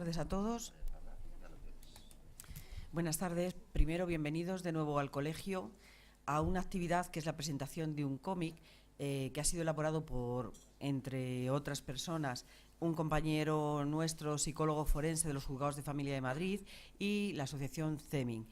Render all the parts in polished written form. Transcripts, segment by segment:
tardes a todos. Buenas tardes. Primero, bienvenidos de nuevo al colegio a una actividad que es la presentación de un cómic que ha sido elaborado por, entre otras personas, un compañero nuestro, psicólogo forense de los Juzgados de Familia de Madrid y la asociación CEMIN.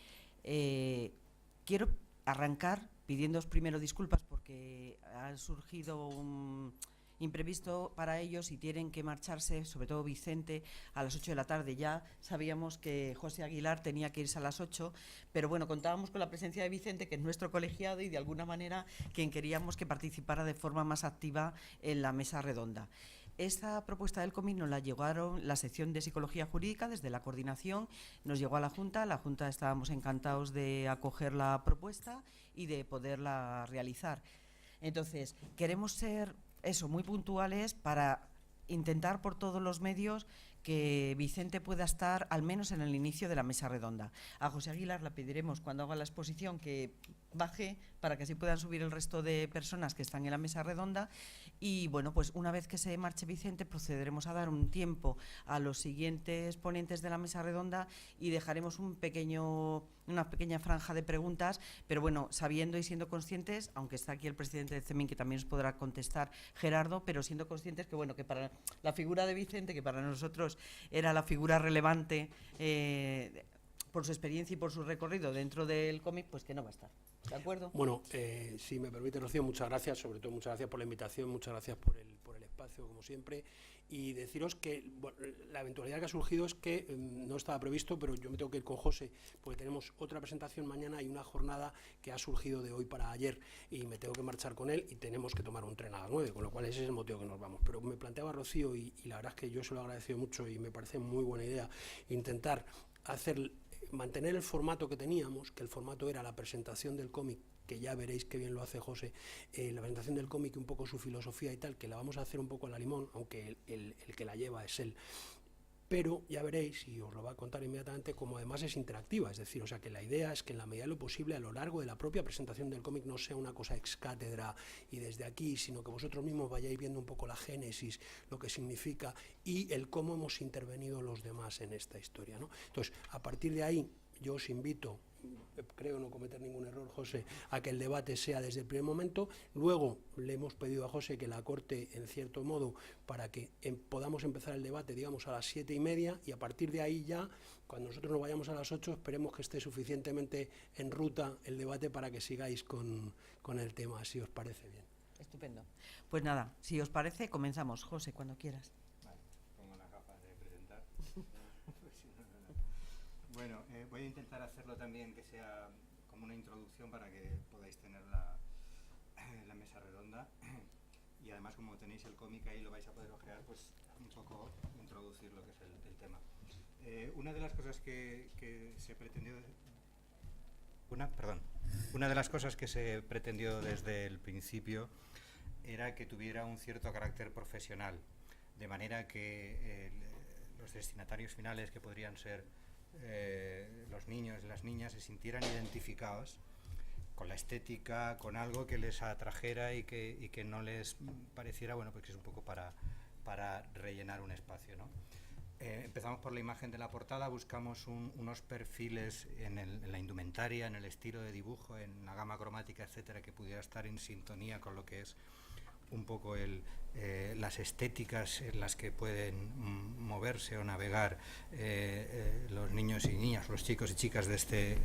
Quiero arrancar pidiéndoos primero disculpas porque ha surgido un imprevisto para ellos y tienen que marcharse, sobre todo Vicente, a las 8 de la tarde. Ya sabíamos que José Aguilar tenía que irse a las 8, pero bueno, contábamos con la presencia de Vicente, que es nuestro colegiado y de alguna manera quien queríamos que participara de forma más activa en la mesa redonda. Esta propuesta del cómic nos la llegaron la sección de Psicología Jurídica desde la coordinación, nos llegó a la Junta estábamos encantados de acoger la propuesta y de poderla realizar. Entonces, queremos ser muy puntuales para intentar por todos los medios que Vicente pueda estar al menos en el inicio de la mesa redonda. A José Aguilar le pediremos cuando haga la exposición que baje para que así puedan subir el resto de personas que están en la mesa redonda y bueno, pues una vez que se marche Vicente procederemos a dar un tiempo a los siguientes ponentes de la mesa redonda y dejaremos una pequeña franja de preguntas, pero bueno, sabiendo y siendo conscientes, aunque está aquí el presidente de CEMIN que también os podrá contestar, Gerardo, pero siendo conscientes que bueno, que para la figura de Vicente, que para nosotros era la figura relevante por su experiencia y por su recorrido dentro del cómic, pues que no va a estar. ¿De acuerdo? Bueno, si me permite, Rocío, muchas gracias, sobre todo muchas gracias por la invitación, muchas gracias por el espacio, como siempre, y deciros que bueno, la eventualidad que ha surgido es que no estaba previsto, pero yo me tengo que ir con José, porque tenemos otra presentación mañana y una jornada que ha surgido de hoy para ayer, y me tengo que marchar con él y tenemos que tomar un tren a las 9, con lo cual ese es el motivo que nos vamos. Pero me planteaba Rocío, y la verdad es que yo se lo he agradecido mucho y me parece muy buena idea intentar mantener el formato que teníamos, que el formato era la presentación del cómic, que ya veréis qué bien lo hace José, la presentación del cómic, un poco su filosofía y tal, que la vamos a hacer un poco a la limón, aunque el que la lleva es él. Pero ya veréis, y os lo va a contar inmediatamente, como además es interactiva, es decir, o sea que la idea es que en la medida de lo posible a lo largo de la propia presentación del cómic no sea una cosa ex cátedra y desde aquí, sino que vosotros mismos vayáis viendo un poco la génesis, lo que significa y el cómo hemos intervenido los demás en esta historia, ¿no? Entonces, a partir de ahí, yo os invito, creo no cometer ningún error, José, a que el debate sea desde el primer momento. Luego le hemos pedido a José que la corte en cierto modo para que podamos empezar el debate, digamos, a las 7:30 y a partir de ahí ya, cuando nosotros nos vayamos a las 8, esperemos que esté suficientemente en ruta el debate para que sigáis con el tema, si os parece bien. Estupendo. Pues nada, si os parece, comenzamos. José, cuando quieras. Vale, pongo las gafas de presentar. Bueno, voy a intentar hacerlo también que sea como una introducción para que podáis tener la mesa redonda y además como tenéis el cómic ahí lo vais a poder ojear, pues un poco introducir lo que es el tema. Una de las cosas que se pretendió una de las cosas que se pretendió desde el principio era que tuviera un cierto carácter profesional, de manera que los destinatarios finales, que podrían ser los niños y las niñas, se sintieran identificados con la estética, con algo que les atrajera y que no les pareciera, bueno, pues que es un poco para rellenar un espacio, ¿no? Empezamos por la imagen de la portada, buscamos unos perfiles en la indumentaria, en el estilo de dibujo, en la gama cromática, etcétera, que pudiera estar en sintonía con lo que es un poco las estéticas en las que pueden moverse o navegar los niños y niñas, los chicos y chicas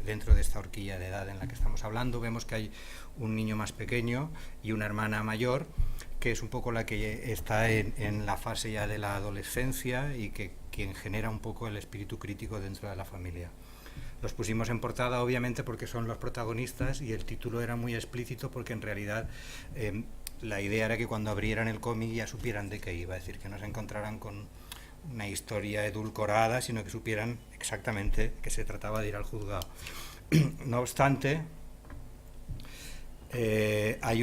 dentro de esta horquilla de edad en la que estamos hablando. Vemos que hay un niño más pequeño y una hermana mayor, que es un poco la que está en la fase ya de la adolescencia y quien genera un poco el espíritu crítico dentro de la familia. Los pusimos en portada obviamente porque son los protagonistas y el título era muy explícito porque en realidad la idea era que cuando abrieran el cómic ya supieran de qué iba, es decir, que no se encontraran con una historia edulcorada, sino que supieran exactamente que se trataba de ir al juzgado. No obstante, hay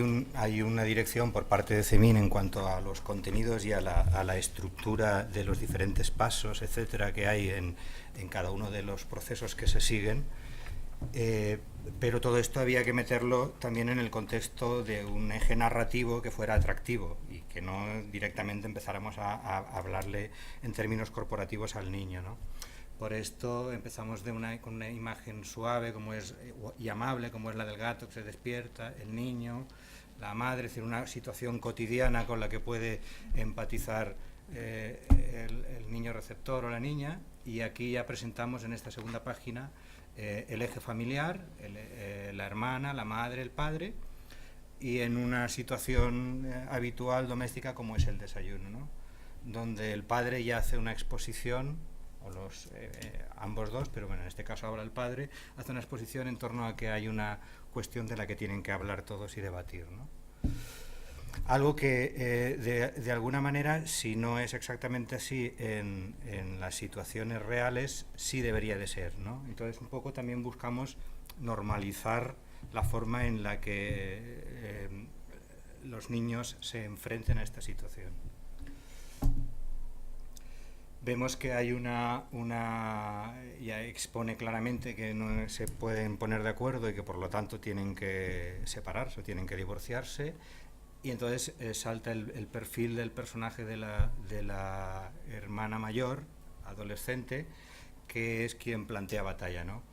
una dirección por parte de CEMIN en cuanto a los contenidos y a la estructura de los diferentes pasos, etcétera, que hay en cada uno de los procesos que se siguen, Pero todo esto había que meterlo también en el contexto de un eje narrativo que fuera atractivo y que no directamente empezáramos a hablarle en términos corporativos al niño, ¿no? Por esto empezamos con una imagen suave y amable, como es la del gato que se despierta, el niño, la madre, es decir, una situación cotidiana con la que puede empatizar el niño receptor o la niña, y aquí ya presentamos en esta segunda página el eje familiar, la hermana, la madre, el padre, y en una situación habitual doméstica como es el desayuno, ¿no? Donde el padre ya hace una exposición, o ambos dos, pero bueno, en este caso ahora el padre, hace una exposición en torno a que hay una cuestión de la que tienen que hablar todos y debatir, ¿no? Algo que de alguna manera, si no es exactamente así en las situaciones reales, sí debería de ser, ¿no? Entonces un poco también buscamos normalizar la forma en la que los niños se enfrenten a esta situación. Vemos que hay ya expone claramente que no se pueden poner de acuerdo y que por lo tanto tienen que separarse o tienen que divorciarse. Y entonces salta el perfil del personaje de la hermana mayor, adolescente, que es quien plantea batalla, ¿no?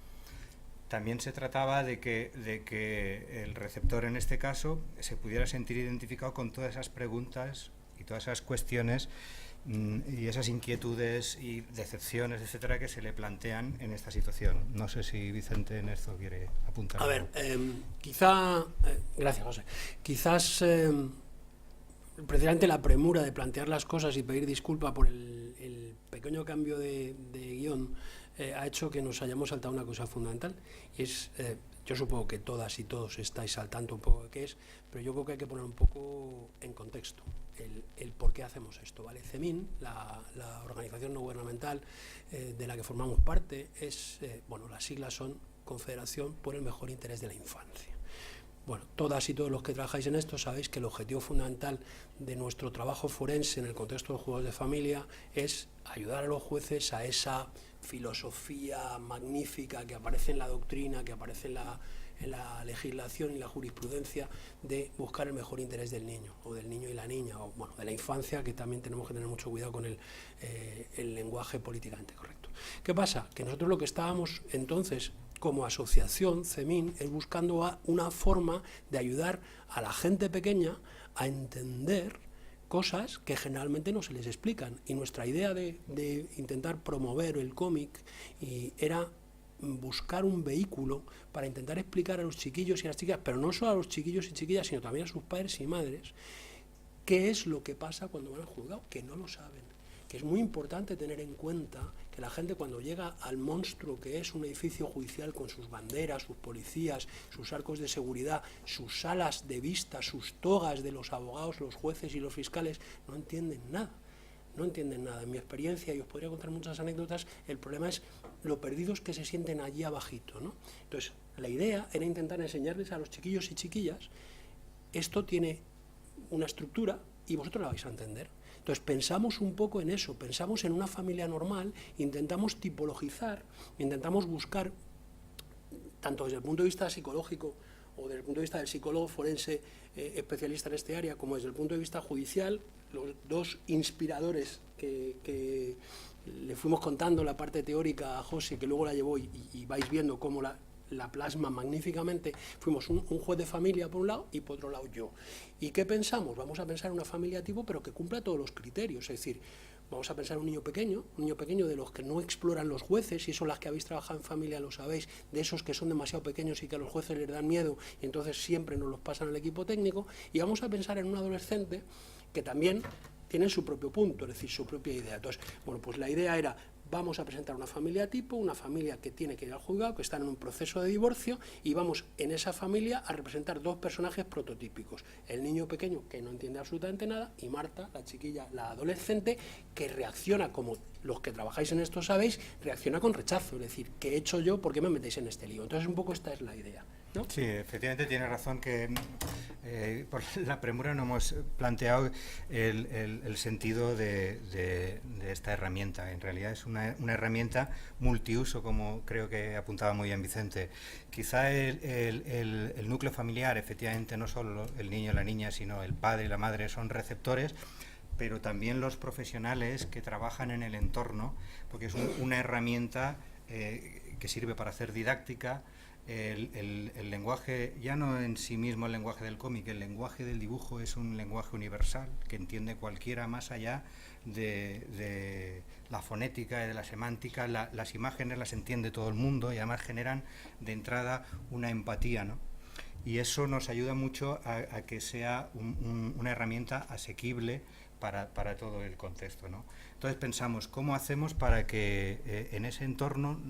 También se trataba de que el receptor, en este caso, se pudiera sentir identificado con todas esas preguntas y todas esas cuestiones y esas inquietudes y decepciones, etcétera, que se le plantean en esta situación. No sé si Vicente en esto quiere apuntar. A ver, gracias, José. Quizás precisamente la premura de plantear las cosas y pedir disculpa por el pequeño cambio de guión ha hecho que nos hayamos saltado una cosa fundamental, y es, yo supongo que todas y todos estáis saltando un poco de qué es, pero yo creo que hay que poner un poco en contexto el por qué hacemos esto, ¿vale? CEMIN, la organización no gubernamental de la que formamos parte, bueno, las siglas son Confederación por el Mejor Interés de la Infancia. Bueno, todas y todos los que trabajáis en esto sabéis que el objetivo fundamental de nuestro trabajo forense en el contexto de los juzgados de familia es ayudar a los jueces a esa filosofía magnífica que aparece en la doctrina, que aparece en la legislación y la jurisprudencia, de buscar el mejor interés del niño, o del niño y la niña, o bueno, de la infancia, que también tenemos que tener mucho cuidado con el lenguaje políticamente correcto. ¿Qué pasa? Que nosotros lo que estábamos entonces como asociación, CEMIN, es buscando una forma de ayudar a la gente pequeña a entender cosas que generalmente no se les explican. Y nuestra idea de intentar promover el cómic era buscar un vehículo para intentar explicar a los chiquillos y a las chicas, pero no solo a los chiquillos y chiquillas, sino también a sus padres y madres, qué es lo que pasa cuando van al juzgado, que no lo saben. Que es muy importante tener en cuenta que la gente, cuando llega al monstruo que es un edificio judicial con sus banderas, sus policías, sus arcos de seguridad, sus salas de vista, sus togas de los abogados, los jueces y los fiscales, no entienden nada. No entienden nada. En mi experiencia, y os podría contar muchas anécdotas, el problema es lo perdidos que se sienten allí abajito, ¿no? Entonces, la idea era intentar enseñarles a los chiquillos y chiquillas, esto tiene una estructura y vosotros la vais a entender. Entonces pensamos un poco en eso, pensamos en una familia normal, intentamos tipologizar, intentamos buscar, tanto desde el punto de vista psicológico o desde el punto de vista del psicólogo forense especialista en este área, como desde el punto de vista judicial, los dos inspiradores que le fuimos contando la parte teórica a José, que luego la llevó y vais viendo cómo la plasma magníficamente, fuimos un juez de familia por un lado y por otro lado yo. ¿Y qué pensamos? Vamos a pensar en una familia tipo, pero que cumpla todos los criterios, es decir, vamos a pensar en un niño pequeño de los que no exploran los jueces, y eso las que habéis trabajado en familia lo sabéis, de esos que son demasiado pequeños y que a los jueces les dan miedo y entonces siempre nos los pasan al equipo técnico, y vamos a pensar en un adolescente que también tiene su propio punto, es decir, su propia idea. Entonces, bueno, pues la idea era, vamos a presentar una familia tipo, una familia que tiene que ir al juzgado, que está en un proceso de divorcio, y vamos en esa familia a representar dos personajes prototípicos. El niño pequeño, que no entiende absolutamente nada, y Marta, la chiquilla, la adolescente, que reacciona, como los que trabajáis en esto sabéis, reacciona con rechazo, es decir, ¿qué he hecho yo? ¿Por qué me metéis en este lío? Entonces un poco esta es la idea. ¿no? Sí, efectivamente tiene razón que por la premura no hemos planteado el sentido de esta herramienta. En realidad es una herramienta multiuso, como creo que apuntaba muy bien Vicente. Quizá el núcleo familiar, efectivamente, no solo el niño y la niña, sino el padre y la madre son receptores, pero también los profesionales que trabajan en el entorno, porque es una herramienta que sirve para hacer didáctica. El lenguaje, ya no en sí mismo el lenguaje del cómic, el lenguaje del dibujo es un lenguaje universal que entiende cualquiera, más allá de la fonética y de la semántica. Las imágenes las entiende todo el mundo y además generan de entrada una empatía, ¿no? Y eso nos ayuda mucho a que sea una herramienta asequible para todo el contexto, ¿no? Entonces pensamos, ¿cómo hacemos para que en ese entorno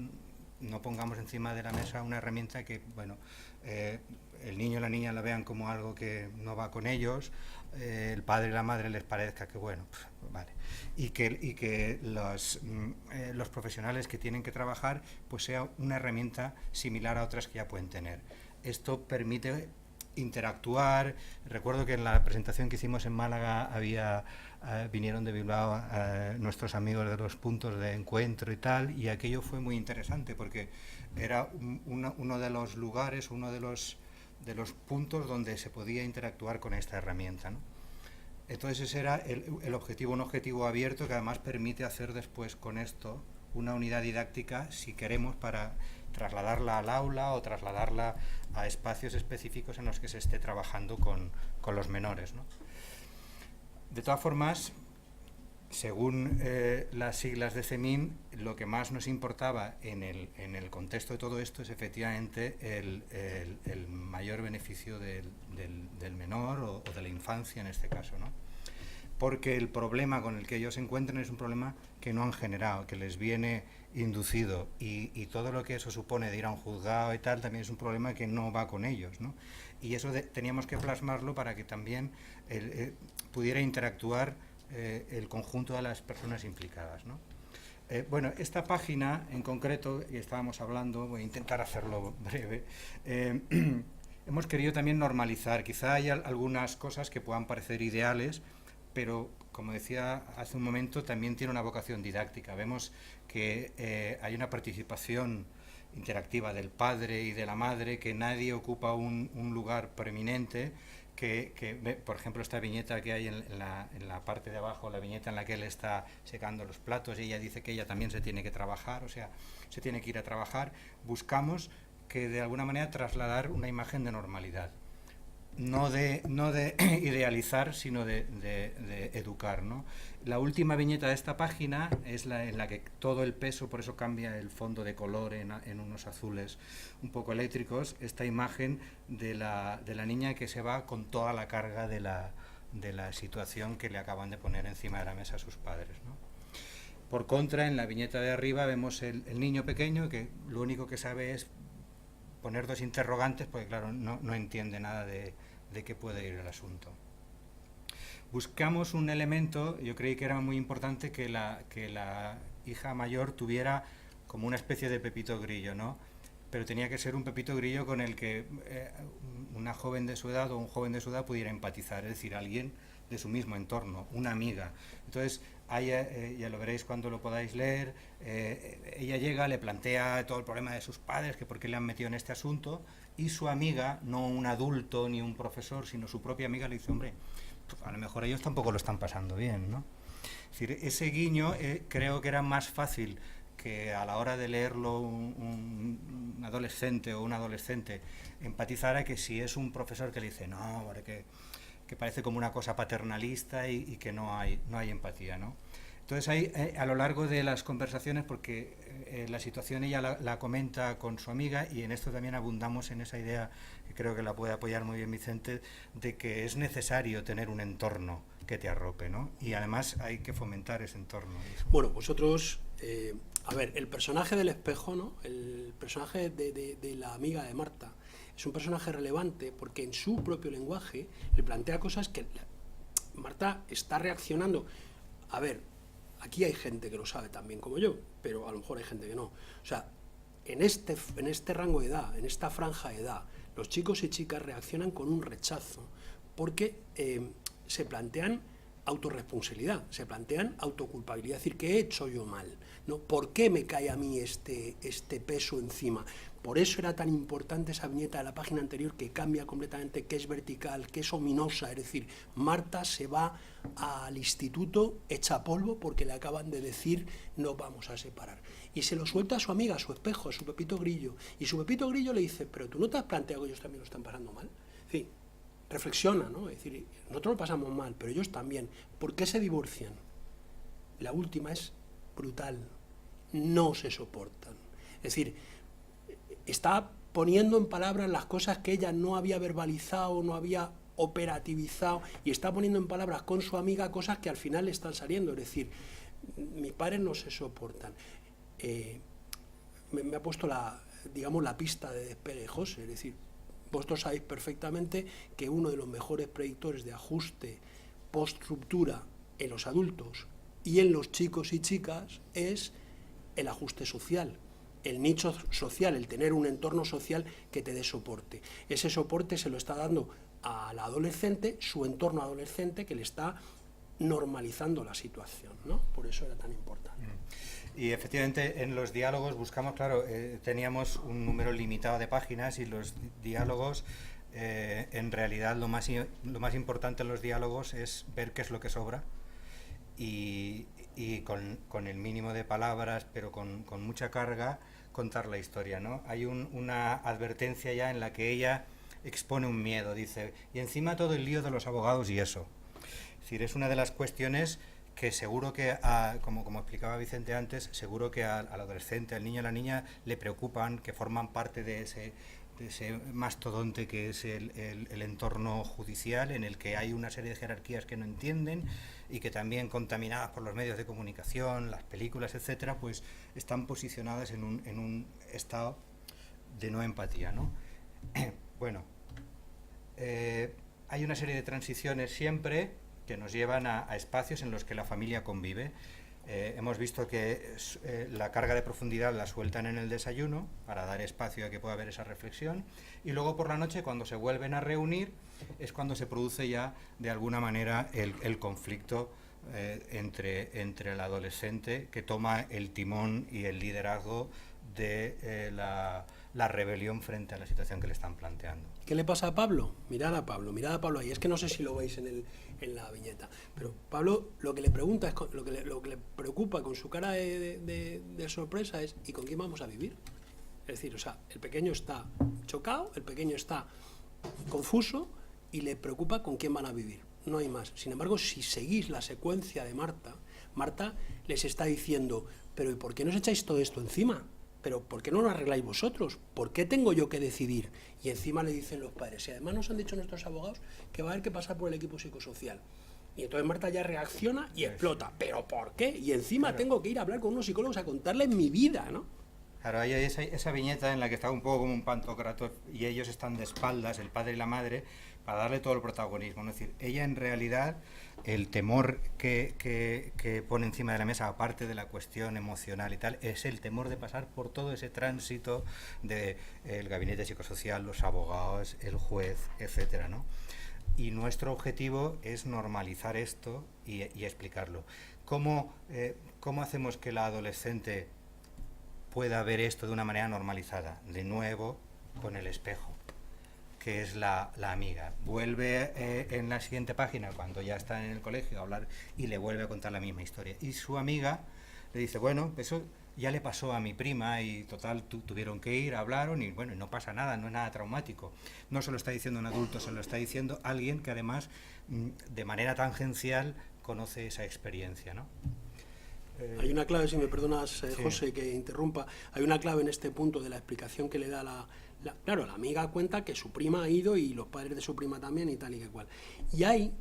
no pongamos encima de la mesa una herramienta que, bueno, el niño y la niña la vean como algo que no va con ellos, el padre y la madre les parezca que, bueno, vale, y que los profesionales que tienen que trabajar, pues sea una herramienta similar a otras que ya pueden tener. Esto permite interactuar. Recuerdo que en la presentación que hicimos en Málaga vinieron de Bilbao nuestros amigos de los puntos de encuentro y tal, y aquello fue muy interesante porque era uno de los lugares, uno de los puntos donde se podía interactuar con esta herramienta, ¿no? Entonces ese era el objetivo, un objetivo abierto que además permite hacer después con esto una unidad didáctica, si queremos, para trasladarla al aula o trasladarla a espacios específicos en los que se esté trabajando con los menores, ¿no? De todas formas, según las siglas de CEMIN, lo que más nos importaba en el contexto de todo esto es efectivamente el mayor beneficio del menor o de la infancia en este caso, ¿no? Porque el problema con el que ellos se encuentran es un problema que no han generado, que les viene inducido, y todo lo que eso supone de ir a un juzgado y tal también es un problema que no va con ellos, ¿no? Y eso teníamos que plasmarlo para que también pudiera interactuar el conjunto de las personas implicadas, ¿no? Bueno, esta página en concreto, y estábamos hablando, voy a intentar hacerlo breve, hemos querido también normalizar. Quizá hay algunas cosas que puedan parecer ideales, pero como decía hace un momento, también tiene una vocación didáctica. Vemos que hay una participación interactiva del padre y de la madre, que nadie ocupa un lugar preeminente, por ejemplo, esta viñeta que hay en la parte de abajo, la viñeta en la que él está secando los platos, y ella dice que ella también se tiene que trabajar, o sea, se tiene que ir a trabajar. Buscamos que de alguna manera trasladar una imagen de normalidad. No de idealizar, sino de educar, ¿no? La última viñeta de esta página es en la que todo el peso, por eso cambia el fondo de color en unos azules un poco eléctricos, esta imagen de la niña que se va con toda la carga de la situación que le acaban de poner encima de la mesa a sus padres, ¿no? Por contra, en la viñeta de arriba vemos el niño pequeño que lo único que sabe es poner dos interrogantes, porque claro, no entiende nada de qué puede ir el asunto. Buscamos un elemento, yo creí que era muy importante que la hija mayor tuviera como una especie de Pepito Grillo, ¿no? Pero tenía que ser un Pepito Grillo con el que una joven de su edad o un joven de su edad pudiera empatizar, es decir, alguien de su mismo entorno, una amiga. Entonces, ya lo veréis cuando lo podáis leer, ella llega, le plantea todo el problema de sus padres, que por qué le han metido en este asunto, y su amiga, no un adulto ni un profesor, sino su propia amiga, le dice, hombre, pues a lo mejor ellos tampoco lo están pasando bien, ¿no? Es decir, ese guiño creo que era más fácil que a la hora de leerlo un adolescente o un adolescente empatizara, que si es un profesor que le dice, no, porque que parece como una cosa paternalista y que no hay empatía, ¿no? Entonces ahí, a lo largo de las conversaciones, porque la situación ella la comenta con su amiga, y en esto también abundamos en esa idea, que creo que la puede apoyar muy bien Vicente, de que es necesario tener un entorno que te arrope, ¿no? Y además hay que fomentar ese entorno. Bueno, vosotros, a ver, el personaje del espejo, ¿no? El personaje de la amiga de Marta, es un personaje relevante porque en su propio lenguaje le plantea cosas que Marta está reaccionando. A ver, aquí hay gente que lo sabe tan bien como yo, pero a lo mejor hay gente que no. O sea, en este rango de edad, en esta franja de edad, los chicos y chicas reaccionan con un rechazo, porque se plantean autorresponsabilidad, se plantean autoculpabilidad, es decir, ¿qué he hecho yo mal? ¿No? ¿Por qué me cae a mí este peso encima? Por eso era tan importante esa viñeta de la página anterior, que cambia completamente, que es vertical, que es ominosa, es decir, Marta se va al instituto hecha polvo porque le acaban de decir no vamos a separar. Y se lo suelta a su amiga, a su espejo, a su Pepito Grillo. Y su Pepito Grillo le dice, pero tú no te has planteado que ellos también lo están pasando mal. Sí, reflexiona, ¿no? Es decir, nosotros lo pasamos mal, pero ellos también. ¿Por qué se divorcian? La última es brutal. No se soportan. Es decir, está poniendo en palabras las cosas que ella no había verbalizado, no había operativizado, y está poniendo en palabras con su amiga cosas que al final le están saliendo. Es decir, mis padres no se soportan. Me ha puesto la pista de despegue José, es decir, vosotros sabéis perfectamente que uno de los mejores predictores de ajuste post-ruptura en los adultos y en los chicos y chicas es el ajuste social, el nicho social, el tener un entorno social que te dé soporte. Ese soporte se lo está dando al adolescente, su entorno adolescente, que le está normalizando la situación, ¿no? Por eso era tan importante. Y efectivamente en los diálogos buscamos, claro, teníamos un número limitado de páginas, y los diálogos, en realidad lo más importante en los diálogos es ver qué es lo que sobra, y con el mínimo de palabras, pero con mucha carga, contar la historia, ¿no? Hay una advertencia ya en la que ella expone un miedo, dice, y encima todo el lío de los abogados y eso. Es decir, es una de las cuestiones que seguro que, como explicaba Vicente antes, seguro que al adolescente, al niño, a la niña le preocupan, que forman parte de ese mastodonte que es el entorno judicial, en el que hay una serie de jerarquías que no entienden, y que también, contaminadas por los medios de comunicación, las películas, etcétera, pues están posicionadas en un estado de no empatía, ¿no? Bueno, hay una serie de transiciones siempre que nos llevan a espacios en los que la familia convive. Hemos visto que la carga de profundidad la sueltan en el desayuno para dar espacio a que pueda haber esa reflexión, y luego por la noche, cuando se vuelven a reunir, es cuando se produce ya de alguna manera el conflicto entre el adolescente, que toma el timón y el liderazgo de la rebelión frente a la situación que le están planteando. ¿Qué le pasa a Pablo? Mirad a Pablo ahí. Es que no sé si lo veis en la viñeta, pero Pablo lo que le pregunta es, lo que le preocupa con su cara de sorpresa es, ¿y con quién vamos a vivir? Es decir, o sea, el pequeño está chocado, el pequeño está confuso, y le preocupa con quién van a vivir. No hay más. Sin embargo, si seguís la secuencia de Marta les está diciendo, pero ¿y por qué nos echáis todo esto encima? ¿Pero por qué no lo arregláis vosotros? ¿Por qué tengo yo que decidir? Y encima le dicen los padres. Y además nos han dicho nuestros abogados que va a haber que pasar por el equipo psicosocial. Y entonces Marta ya reacciona y explota. ¿Pero por qué? Y encima claro, tengo que ir a hablar con unos psicólogos a contarles mi vida, ¿no? Claro, hay esa viñeta en la que está un poco como un pantocrator, y ellos están de espaldas, el padre y la madre, para darle todo el protagonismo. Es decir, ella en realidad, el temor que pone encima de la mesa, aparte de la cuestión emocional y tal, es el temor de pasar por todo ese tránsito del gabinete psicosocial, los abogados, el juez, etcétera, ¿no? Y nuestro objetivo es normalizar esto y explicarlo. ¿Cómo hacemos que la adolescente pueda ver esto de una manera normalizada? De nuevo, con el espejo, que es la amiga. Vuelve en la siguiente página, cuando ya está en el colegio, a hablar, y le vuelve a contar la misma historia. Y su amiga le dice, bueno, eso ya le pasó a mi prima, y total, tuvieron que ir, hablaron, y bueno, no pasa nada, no es nada traumático. No se lo está diciendo un adulto, se lo está diciendo alguien que además, de manera tangencial, conoce esa experiencia, ¿no? Hay una clave, si me perdonas, José, sí, que interrumpa. Hay una clave en este punto de la explicación que le da claro, la amiga cuenta que su prima ha ido, y los padres de su prima también, y tal y que cual. Y hay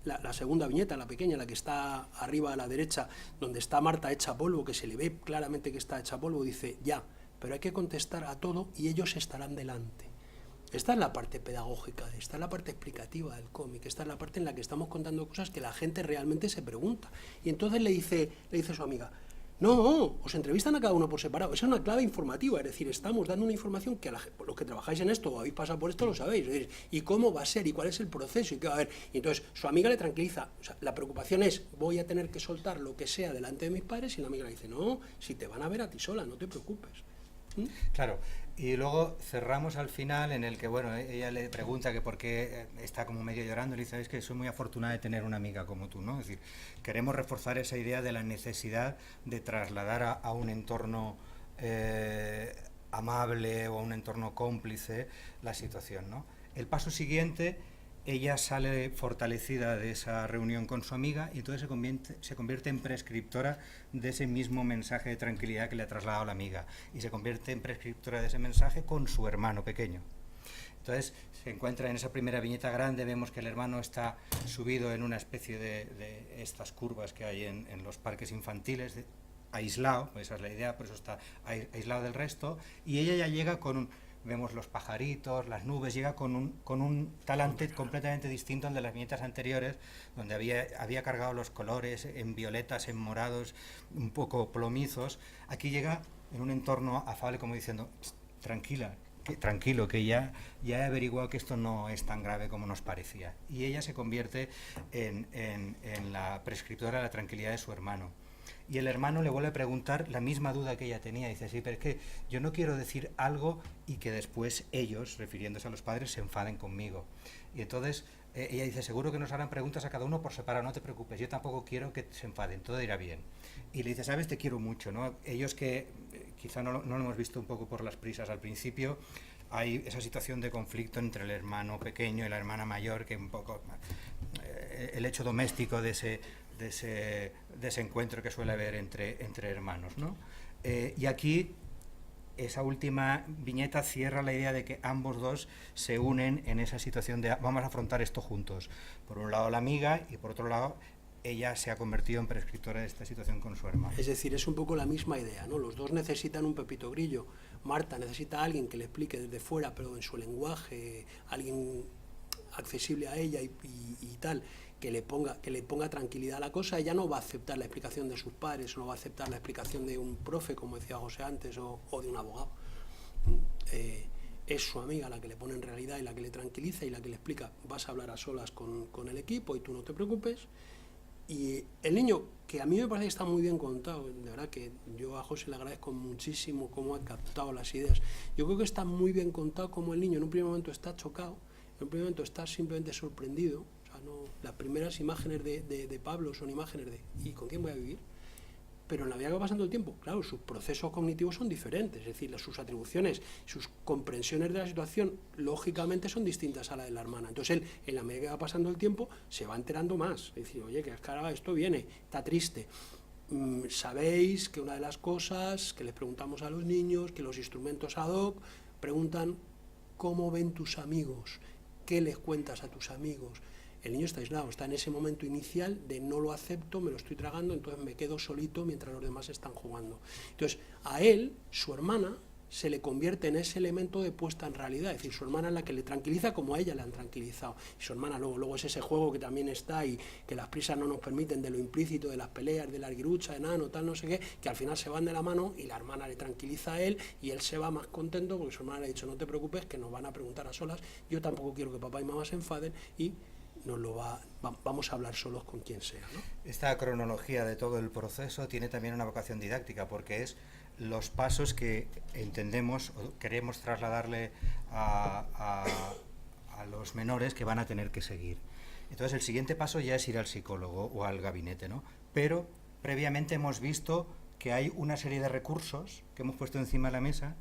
la segunda viñeta, la pequeña, la que está arriba a la derecha, donde está Marta hecha polvo, que se le ve claramente que está hecha polvo, dice, ya, pero hay que contestar a todo y ellos estarán delante. Esta es la parte pedagógica, esta es la parte explicativa del cómic, esta es la parte en la que estamos contando cosas que la gente realmente se pregunta. Y entonces le dice su amiga, No, os entrevistan a cada uno por separado. Esa es una clave informativa, es decir, estamos dando una información que los que trabajáis en esto o habéis pasado por esto lo sabéis. Es decir, y cómo va a ser, y cuál es el proceso, y qué va a haber. Y entonces su amiga le tranquiliza. O sea, la preocupación es, voy a tener que soltar lo que sea delante de mis padres, y la amiga le dice, no, si te van a ver a ti sola, no te preocupes. Claro, y luego cerramos al final en el que, bueno, ella le pregunta que por qué está como medio llorando, y le dice, es que soy muy afortunada de tener una amiga como tú, ¿no? Es decir, queremos reforzar esa idea de la necesidad de trasladar a un entorno amable o a un entorno cómplice la situación, ¿no? El paso siguiente, ella sale fortalecida de esa reunión con su amiga y entonces se convierte en prescriptora de ese mismo mensaje de tranquilidad que le ha trasladado la amiga, y se convierte en prescriptora de ese mensaje con su hermano pequeño. Entonces se encuentra en esa primera viñeta grande, vemos que el hermano está subido en una especie de estas curvas que hay en los parques infantiles, aislado, esa es la idea, por eso está aislado del resto, y ella ya llega con vemos los pajaritos, las nubes, llega con un talante completamente distinto al de las viñetas anteriores, donde había cargado los colores en violetas, en morados, un poco plomizos. Aquí llega en un entorno afable, como diciendo, tranquilo, que ya he averiguado que esto no es tan grave como nos parecía. Y ella se convierte en la prescriptora de la tranquilidad de su hermano. Y el hermano le vuelve a preguntar la misma duda que ella tenía. Dice, sí, pero es que yo no quiero decir algo y que después ellos, refiriéndose a los padres, se enfaden conmigo. Y entonces ella dice, seguro que nos harán preguntas a cada uno por separado, no te preocupes, yo tampoco quiero que se enfaden, todo irá bien. Y le dice, sabes, te quiero mucho, ¿no? Ellos que quizá no lo hemos visto un poco por las prisas al principio, hay esa situación de conflicto entre el hermano pequeño y la hermana mayor, que un poco el hecho doméstico de ese encuentro que suele haber entre hermanos, ¿no? Y aquí esa última viñeta cierra la idea de que ambos dos se unen en esa situación de vamos a afrontar esto juntos. Por un lado la amiga y por otro lado ella se ha convertido en prescriptora de esta situación con su hermano. Es decir, es un poco la misma idea, ¿no? Los dos necesitan un Pepito Grillo. Marta necesita a alguien que le explique desde fuera, pero en su lenguaje, alguien accesible a ella y tal, que le ponga tranquilidad a la cosa. Ella no va a aceptar la explicación de sus padres, o no va a aceptar la explicación de un profe, como decía José antes, o de un abogado. Es su amiga la que le pone en realidad y la que le tranquiliza y la que le explica, vas a hablar a solas con el equipo y tú no te preocupes. Y el niño, que a mí me parece que está muy bien contado, de verdad que yo a José le agradezco muchísimo cómo ha captado las ideas. Yo creo que está muy bien contado cómo el niño en un primer momento está chocado, en un primer momento está simplemente sorprendido. O sea, no, las primeras imágenes de Pablo son imágenes de ¿y con quién voy a vivir? Pero en la medida que va pasando el tiempo, claro, sus procesos cognitivos son diferentes, es decir, sus atribuciones, sus comprensiones de la situación, lógicamente son distintas a la de la hermana. Entonces él, en la medida que va pasando el tiempo, se va enterando más. Es decir, oye, que ahora esto viene, está triste. Sabéis que una de las cosas que les preguntamos a los niños, que los instrumentos ad hoc preguntan cómo ven tus amigos, qué les cuentas a tus amigos. El niño está aislado, está en ese momento inicial de no lo acepto, me lo estoy tragando, entonces me quedo solito mientras los demás están jugando. Entonces, a él, su hermana, se le convierte en ese elemento de puesta en realidad, es decir, su hermana es la que le tranquiliza como a ella le han tranquilizado. Y su hermana luego es ese juego que también está y que las prisas no nos permiten, de lo implícito, de las peleas, de la arguirucha, de nano, tal, no sé qué, que al final se van de la mano y la hermana le tranquiliza a él y él se va más contento porque su hermana le ha dicho, no te preocupes, que nos van a preguntar a solas, yo tampoco quiero que papá y mamá se enfaden y vamos a hablar solos con quien sea, ¿no? Esta cronología de todo el proceso tiene también una vocación didáctica, porque es los pasos que entendemos o queremos trasladarle a los menores que van a tener que seguir. Entonces el siguiente paso ya es ir al psicólogo o al gabinete, ¿no? Pero previamente hemos visto que hay una serie de recursos que hemos puesto encima de la mesa,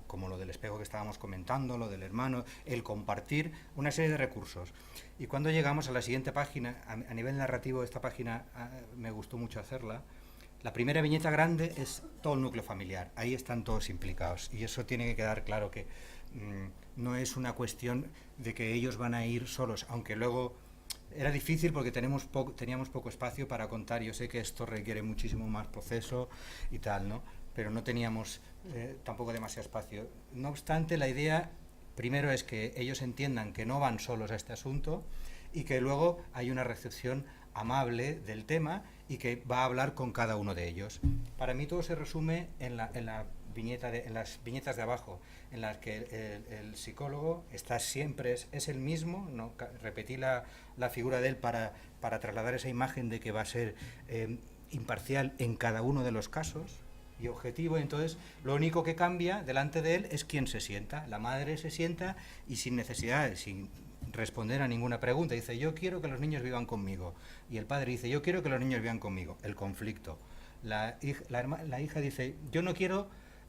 como lo del espejo que estábamos comentando, lo del hermano, el compartir, una serie de recursos. Y cuando llegamos a la siguiente página, a nivel narrativo, esta página me gustó mucho hacerla. La primera viñeta grande es todo el núcleo familiar, ahí están todos implicados, y eso tiene que quedar claro que no es una cuestión de que ellos van a ir solos, aunque luego era difícil porque teníamos poco espacio para contar. Yo sé que esto requiere muchísimo más proceso y tal, ¿no? Pero no teníamos tampoco demasiado espacio. No obstante, la idea primero es que ellos entiendan que no van solos a este asunto y que luego hay una recepción amable del tema y que va a hablar con cada uno de ellos. Para mí todo se resume en las viñetas de abajo, en las que el psicólogo está siempre, es el mismo, no repetí la figura de él para trasladar esa imagen de que va a ser imparcial en cada uno de los casos y objetivo. Entonces lo único que cambia delante de él es quién se sienta. La madre se sienta y sin necesidad, sin responder a ninguna pregunta, dice: yo quiero que los niños vivan conmigo, y el padre dice: yo quiero que los niños vivan conmigo. El conflicto. La hija dice: yo no quiero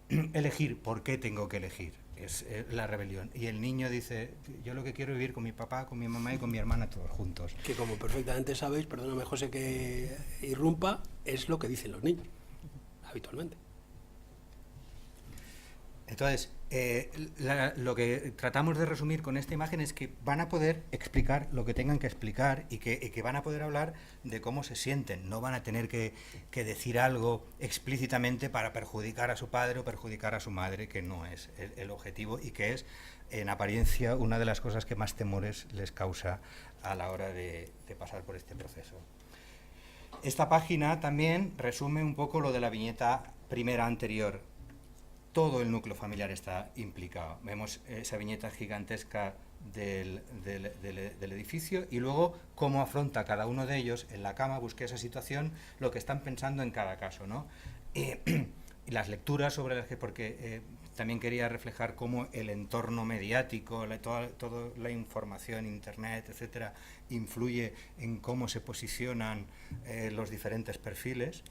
elegir. ¿Por qué tengo que elegir? Es la rebelión. Y el niño dice: yo lo que quiero es vivir con mi papá, con mi mamá y con mi hermana todos juntos. Que como perfectamente sabéis, perdóname José que irrumpa, es lo que dicen los niños habitualmente. Entonces, lo que tratamos de resumir con esta imagen es que van a poder explicar lo que tengan que explicar y que van a poder hablar de cómo se sienten. No van a tener que decir algo explícitamente para perjudicar a su padre o perjudicar a su madre, que no es el objetivo y que es, en apariencia, una de las cosas que más temores les causa a la hora de pasar por este proceso. Esta página también resume un poco lo de la viñeta primera anterior. Todo el núcleo familiar está implicado. Vemos esa viñeta gigantesca del edificio y luego cómo afronta cada uno de ellos en la cama, busqué esa situación, lo que están pensando en cada caso, ¿no? Y las lecturas sobre las que, porque también quería reflejar cómo el entorno mediático, toda la información, internet, etcétera, influye en cómo se posicionan los diferentes perfiles.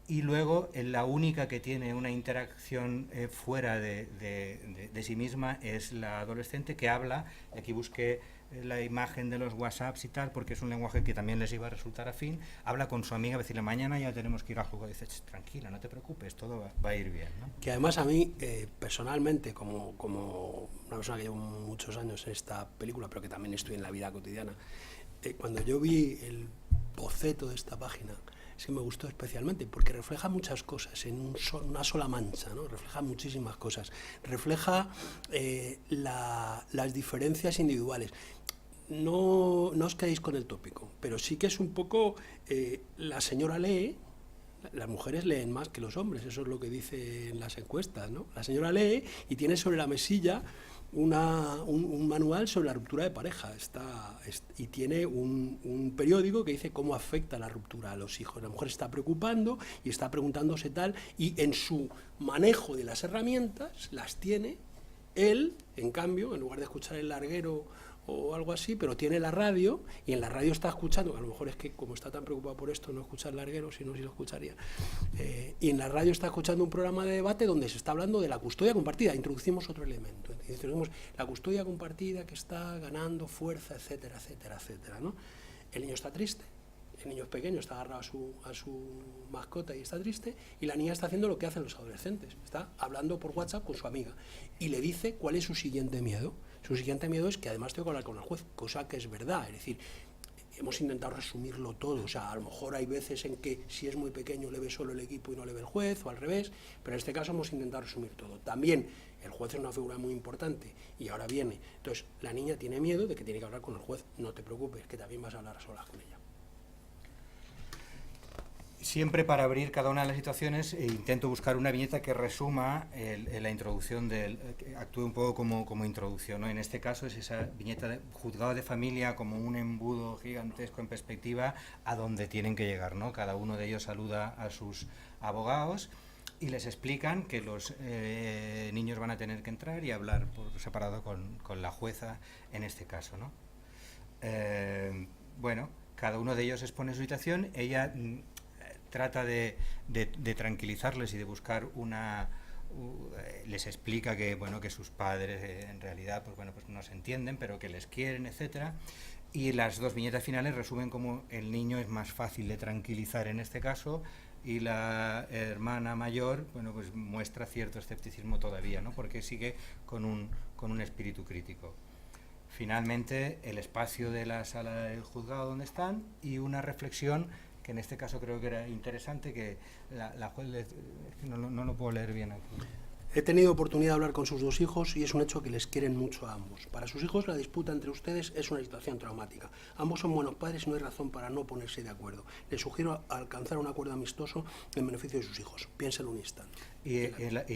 Y luego la única que tiene una interacción fuera de sí misma es la adolescente, que habla. Aquí busqué la imagen de los WhatsApps y tal, porque es un lenguaje que también les iba a resultar afín. Habla con su amiga, decirle: mañana ya tenemos que ir a jugar. Dice: tranquila, no te preocupes, todo va a ir bien, ¿no? Que además a mí, personalmente, como una persona que llevo muchos años en esta película, pero que también estoy en la vida cotidiana, cuando yo vi el boceto de esta página, sí me gustó especialmente, porque refleja muchas cosas en una sola mancha, ¿no? Refleja muchísimas cosas. Refleja las diferencias individuales. No os quedéis con el tópico, pero sí que es un poco, la señora lee, las mujeres leen más que los hombres, eso es lo que dicen las encuestas, ¿no? La señora lee y tiene sobre la mesilla un manual sobre la ruptura de pareja, y tiene un periódico que dice cómo afecta la ruptura a los hijos. La mujer está preocupando y está preguntándose tal, y en su manejo de las herramientas las tiene. Él, en cambio, en lugar de escuchar el larguero o algo así, pero tiene la radio, y en la radio está escuchando, a lo mejor es que como está tan preocupado por esto no escucha el larguero, si no, sí lo escucharía, y en la radio está escuchando un programa de debate donde se está hablando de la custodia compartida. Introducimos otro elemento, introducimos la custodia compartida que está ganando fuerza, etcétera, etcétera, etcétera, ¿no? El niño está triste, el niño es pequeño, está agarrado a su mascota y está triste, y la niña está haciendo lo que hacen los adolescentes, está hablando por WhatsApp con su amiga y le dice cuál es su siguiente miedo. Su siguiente miedo es que además tengo que hablar con el juez, cosa que es verdad. Es decir, hemos intentado resumirlo todo. O sea, a lo mejor hay veces en que si es muy pequeño le ve solo el equipo y no le ve el juez, o al revés, pero en este caso hemos intentado resumir todo. También el juez es una figura muy importante y ahora viene. Entonces, la niña tiene miedo de que tiene que hablar con el juez. No te preocupes, que también vas a hablar a solas con ella. Siempre para abrir cada una de las situaciones intento buscar una viñeta que resuma la introducción, que actúe un poco como introducción, ¿no? En este caso es esa viñeta de juzgado de familia como un embudo gigantesco en perspectiva a donde tienen que llegar, ¿no? Cada uno de ellos saluda a sus abogados y les explican que los niños van a tener que entrar y hablar por separado con la jueza en este caso, ¿no? Bueno, cada uno de ellos expone su situación. Ella trata de tranquilizarles y de buscar les explica que bueno, que sus padres en realidad pues no se entienden, pero que les quieren, etcétera. Y las dos viñetas finales resumen cómo el niño es más fácil de tranquilizar en este caso, y la hermana mayor pues muestra cierto escepticismo todavía, ¿no? Porque sigue con un espíritu crítico. Finalmente, el espacio de la sala del juzgado donde están y una reflexión que en este caso creo que era interesante, que la juez, no lo puedo leer bien aquí. He tenido oportunidad de hablar con sus 2 hijos y es un hecho que les quieren mucho a ambos. Para sus hijos la disputa entre ustedes es una situación traumática. Ambos son buenos padres y no hay razón para no ponerse de acuerdo. Les sugiero alcanzar un acuerdo amistoso en beneficio de sus hijos. Piénsenlo un instante. Y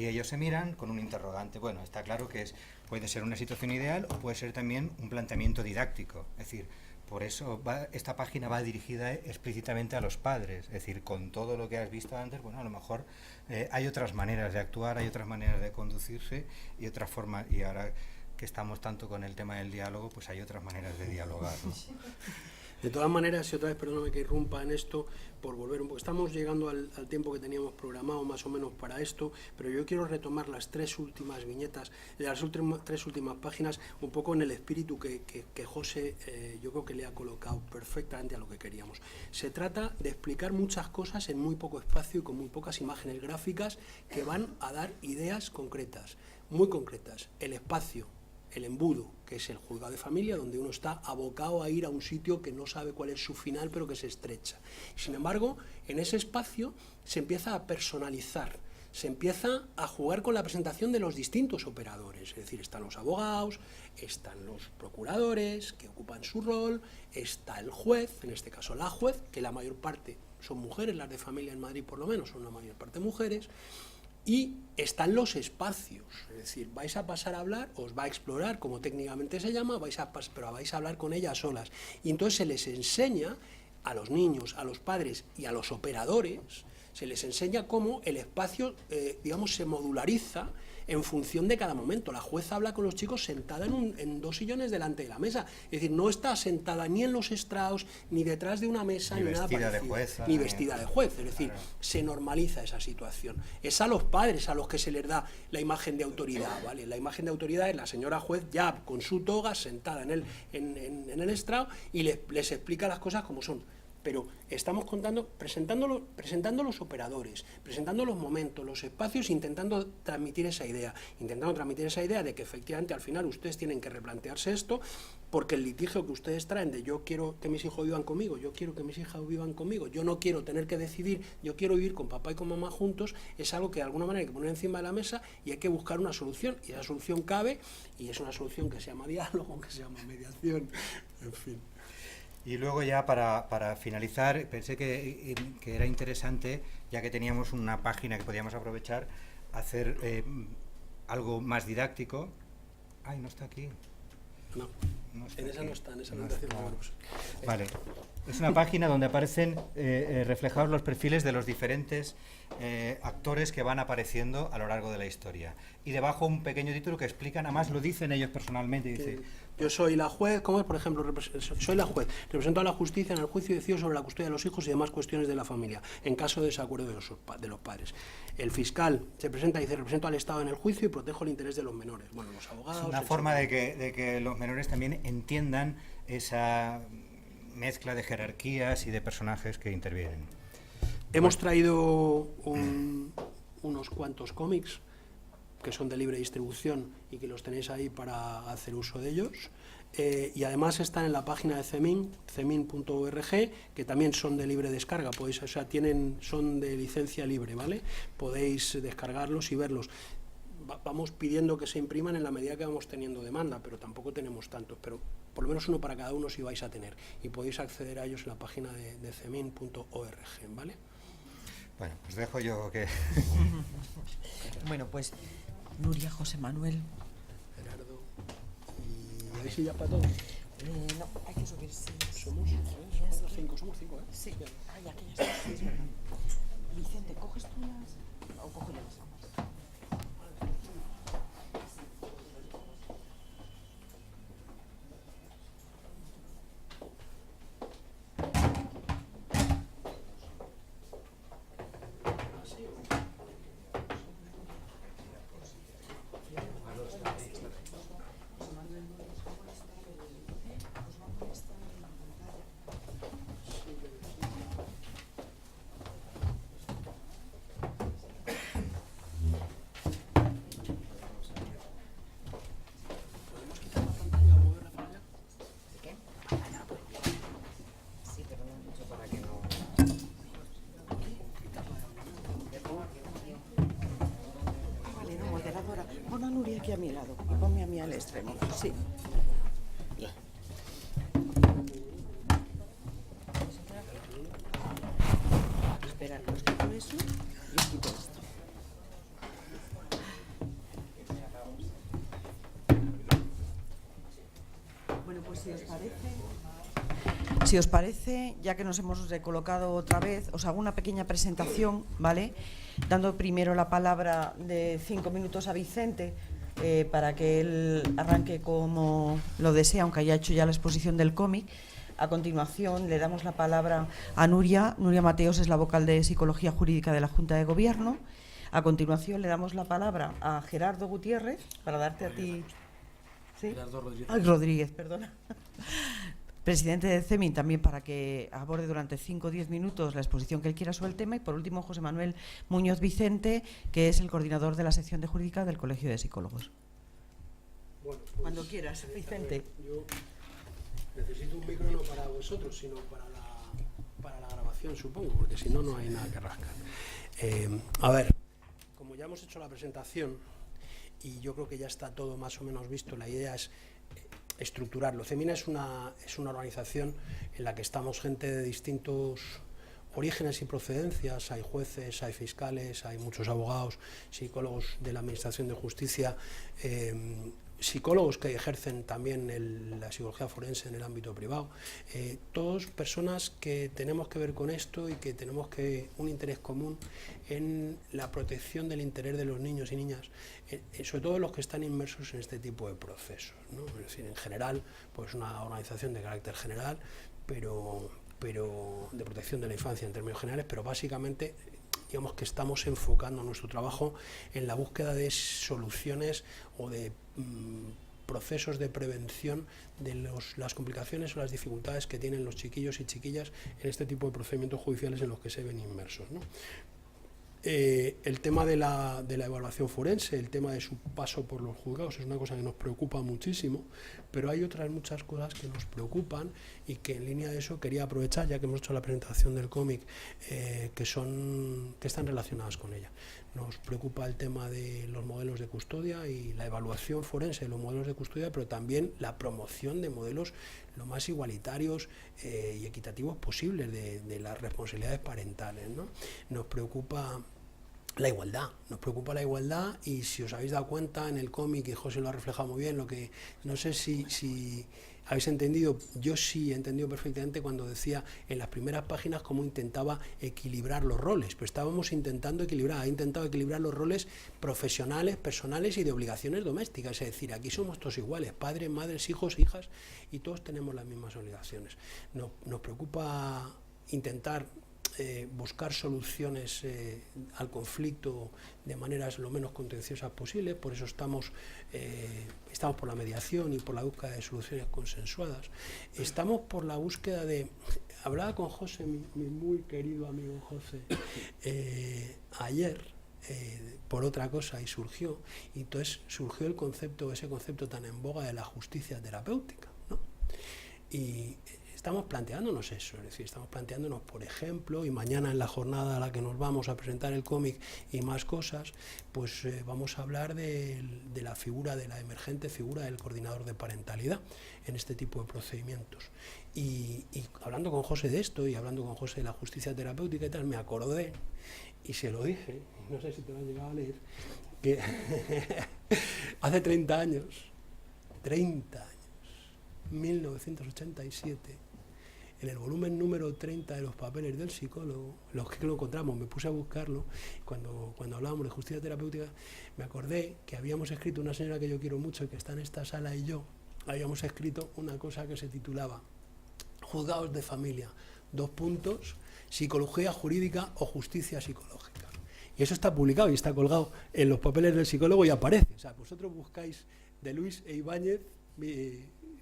ellos se miran con un interrogante. Bueno, está claro que puede ser una situación ideal o puede ser también un planteamiento didáctico. Es decir, por eso esta página va dirigida explícitamente a los padres. Es decir, con todo lo que has visto antes, bueno, a lo mejor hay otras maneras de actuar, hay otras maneras de conducirse y otras formas. Y ahora que estamos tanto con el tema del diálogo, pues hay otras maneras de dialogar, ¿no? De todas maneras, y otra vez, perdóname que irrumpa en esto, por volver un poco, estamos llegando al tiempo que teníamos programado más o menos para esto, pero yo quiero retomar las 3 últimas viñetas, las 3 últimas páginas, un poco en el espíritu que José, yo creo que le ha colocado perfectamente a lo que queríamos. Se trata de explicar muchas cosas en muy poco espacio y con muy pocas imágenes gráficas que van a dar ideas concretas, muy concretas. El espacio, el embudo, que es el juzgado de familia, donde uno está abocado a ir a un sitio que no sabe cuál es su final, pero que se estrecha. Sin embargo, en ese espacio se empieza a personalizar, se empieza a jugar con la presentación de los distintos operadores, es decir, están los abogados, están los procuradores, que ocupan su rol, está el juez, en este caso la juez, que la mayor parte son mujeres, las de familia en Madrid por lo menos son la mayor parte mujeres, y están los espacios, es decir, vais a pasar a hablar, os va a explorar, como técnicamente se llama, pero vais a hablar con ellas solas. Y entonces se les enseña a los niños, a los padres y a los operadores, se les enseña cómo el espacio, digamos, se modulariza en función de cada momento. La jueza habla con los chicos sentada en 2 sillones delante de la mesa. Es decir, no está sentada ni en los estrados, ni detrás de una mesa, ni nada parecido. Ni vestida de juez. Es decir, claro, se normaliza esa situación. Es a los padres a los que se les da la imagen de autoridad, ¿vale? La imagen de autoridad es la señora juez ya con su toga, sentada en el estrado, y les explica las cosas como son. Pero estamos presentando los operadores, presentando los momentos, los espacios, intentando transmitir esa idea de que efectivamente al final ustedes tienen que replantearse esto, porque el litigio que ustedes traen de yo quiero que mis hijos vivan conmigo, yo quiero que mis hijas vivan conmigo, yo no quiero tener que decidir, yo quiero vivir con papá y con mamá juntos, es algo que de alguna manera hay que poner encima de la mesa y hay que buscar una solución, y esa solución cabe, y es una solución que se llama diálogo, que se llama mediación, en fin. Y luego ya para finalizar, pensé que era interesante, ya que teníamos una página que podíamos aprovechar, hacer algo más didáctico. Ay, no está aquí. No, está en esa aquí. No está, en esa no está. Vale, es una página donde aparecen reflejados los perfiles de los diferentes actores que van apareciendo a lo largo de la historia. Y debajo un pequeño título que explican, además lo dicen ellos personalmente, dice... Yo soy la juez, ¿cómo es? Por ejemplo, soy la juez, represento a la justicia en el juicio y decido sobre la custodia de los hijos y demás cuestiones de la familia, en caso de desacuerdo de los padres. El fiscal se presenta y dice, represento al Estado en el juicio y protejo el interés de los menores. Bueno, los abogados... Es una forma de que los menores también entiendan esa mezcla de jerarquías y de personajes que intervienen. Hemos traído unos cuantos cómics que son de libre distribución y que los tenéis ahí para hacer uso de ellos. Y además están en la página de CEMIN, cemin.org, que también son de libre descarga, son de licencia libre, ¿vale? Podéis descargarlos y verlos. Vamos pidiendo que se impriman en la medida que vamos teniendo demanda, pero tampoco tenemos tantos, pero por lo menos uno para cada uno sí vais a tener. Y podéis acceder a ellos en la página de cemin.org, ¿vale? Bueno, pues dejo yo que... Bueno, pues Nuria, José Manuel. Gerardo. ¿Y habéis ido ya para todos? No, hay que subir, sí. Somos 5, ¿eh? Sí. Ay, aquí ya está. Sí, es verdad. Vicente, ¿coges tú las o coge las ambas? Sí. Espera, os quito eso y os quito esto. Bueno, pues si os parece, ya que nos hemos recolocado otra vez, os hago una pequeña presentación, ¿vale? Dando primero la palabra de 5 minutos a Vicente, para que él arranque como lo desea, aunque haya hecho ya la exposición del cómic. A continuación le damos la palabra a Nuria. Nuria Mateos es la vocal de Psicología Jurídica de la Junta de Gobierno. A continuación le damos la palabra a Gerardo Gutiérrez, para darte a ti... ¿Sí? Gerardo Rodríguez. Ay, Rodríguez, perdona. Presidente de CEMIN, también para que aborde durante 5 o 10 minutos la exposición que él quiera sobre el tema. Y por último, José Manuel Muñoz Vicente, que es el coordinador de la sección de Jurídica del Colegio de Psicólogos. Bueno, pues, cuando quieras, Vicente. Yo necesito un micro no para vosotros, sino para la grabación, supongo, porque si no, no hay nada que rascar. A ver, como ya hemos hecho la presentación, y yo creo que ya está todo más o menos visto, la idea es estructurarlo. CEMIN es una organización en la que estamos gente de distintos orígenes y procedencias. Hay jueces, hay fiscales, hay muchos abogados, psicólogos de la Administración de Justicia, psicólogos que ejercen también la psicología forense en el ámbito privado, todos personas que tenemos que ver con esto y que tenemos un interés común en la protección del interés de los niños y niñas, sobre todo los que están inmersos en este tipo de procesos, ¿no? Es decir, en general, pues una organización de carácter general, pero de protección de la infancia en términos generales, pero básicamente digamos que estamos enfocando nuestro trabajo en la búsqueda de soluciones o de procesos de prevención de las complicaciones o las dificultades que tienen los chiquillos y chiquillas en este tipo de procedimientos judiciales en los que se ven inmersos, ¿no? El tema de la evaluación forense, el tema de su paso por los juzgados es una cosa que nos preocupa muchísimo, pero hay otras muchas cosas que nos preocupan y que en línea de eso quería aprovechar, ya que hemos hecho la presentación del cómic, que están relacionadas con ella. Nos preocupa el tema de los modelos de custodia y la evaluación forense de los modelos de custodia, pero también la promoción de modelos lo más igualitarios y equitativos posibles de las responsabilidades parentales, ¿no? Nos preocupa la igualdad, y si os habéis dado cuenta en el cómic, y José lo ha reflejado muy bien, lo que no sé si habéis entendido, yo sí he entendido perfectamente cuando decía en las primeras páginas cómo intentaba equilibrar los roles, pero estábamos ha intentado equilibrar los roles profesionales, personales y de obligaciones domésticas, es decir, aquí somos todos iguales, padres, madres, hijos, hijas, y todos tenemos las mismas obligaciones. Nos preocupa intentar buscar soluciones al conflicto de maneras lo menos contenciosas posibles, por eso estamos por la mediación y por la búsqueda de soluciones consensuadas. Estamos por la búsqueda hablaba con José, mi muy querido amigo José, ayer, por otra cosa, y surgió ese concepto tan en boga de la justicia terapéutica, ¿no? Y estamos planteándonos eso, es decir, estamos planteándonos, por ejemplo, y mañana en la jornada a la que nos vamos a presentar el cómic y más cosas, pues vamos a hablar de la emergente figura del coordinador de parentalidad en este tipo de procedimientos. Y hablando con José de esto y hablando con José de la justicia terapéutica y tal, me acordé, y se lo dije, no sé si te lo has llegado a leer, que hace 30 años, 1987, en el volumen número 30 de los papeles del psicólogo, los que lo encontramos, me puse a buscarlo, cuando hablábamos de justicia terapéutica, me acordé que habíamos escrito, una señora que yo quiero mucho, que está en esta sala, y yo, habíamos escrito una cosa que se titulaba Juzgados de familia, : psicología jurídica o justicia psicológica. Y eso está publicado y está colgado en los papeles del psicólogo y aparece. O sea, vosotros buscáis de Luis e Ibáñez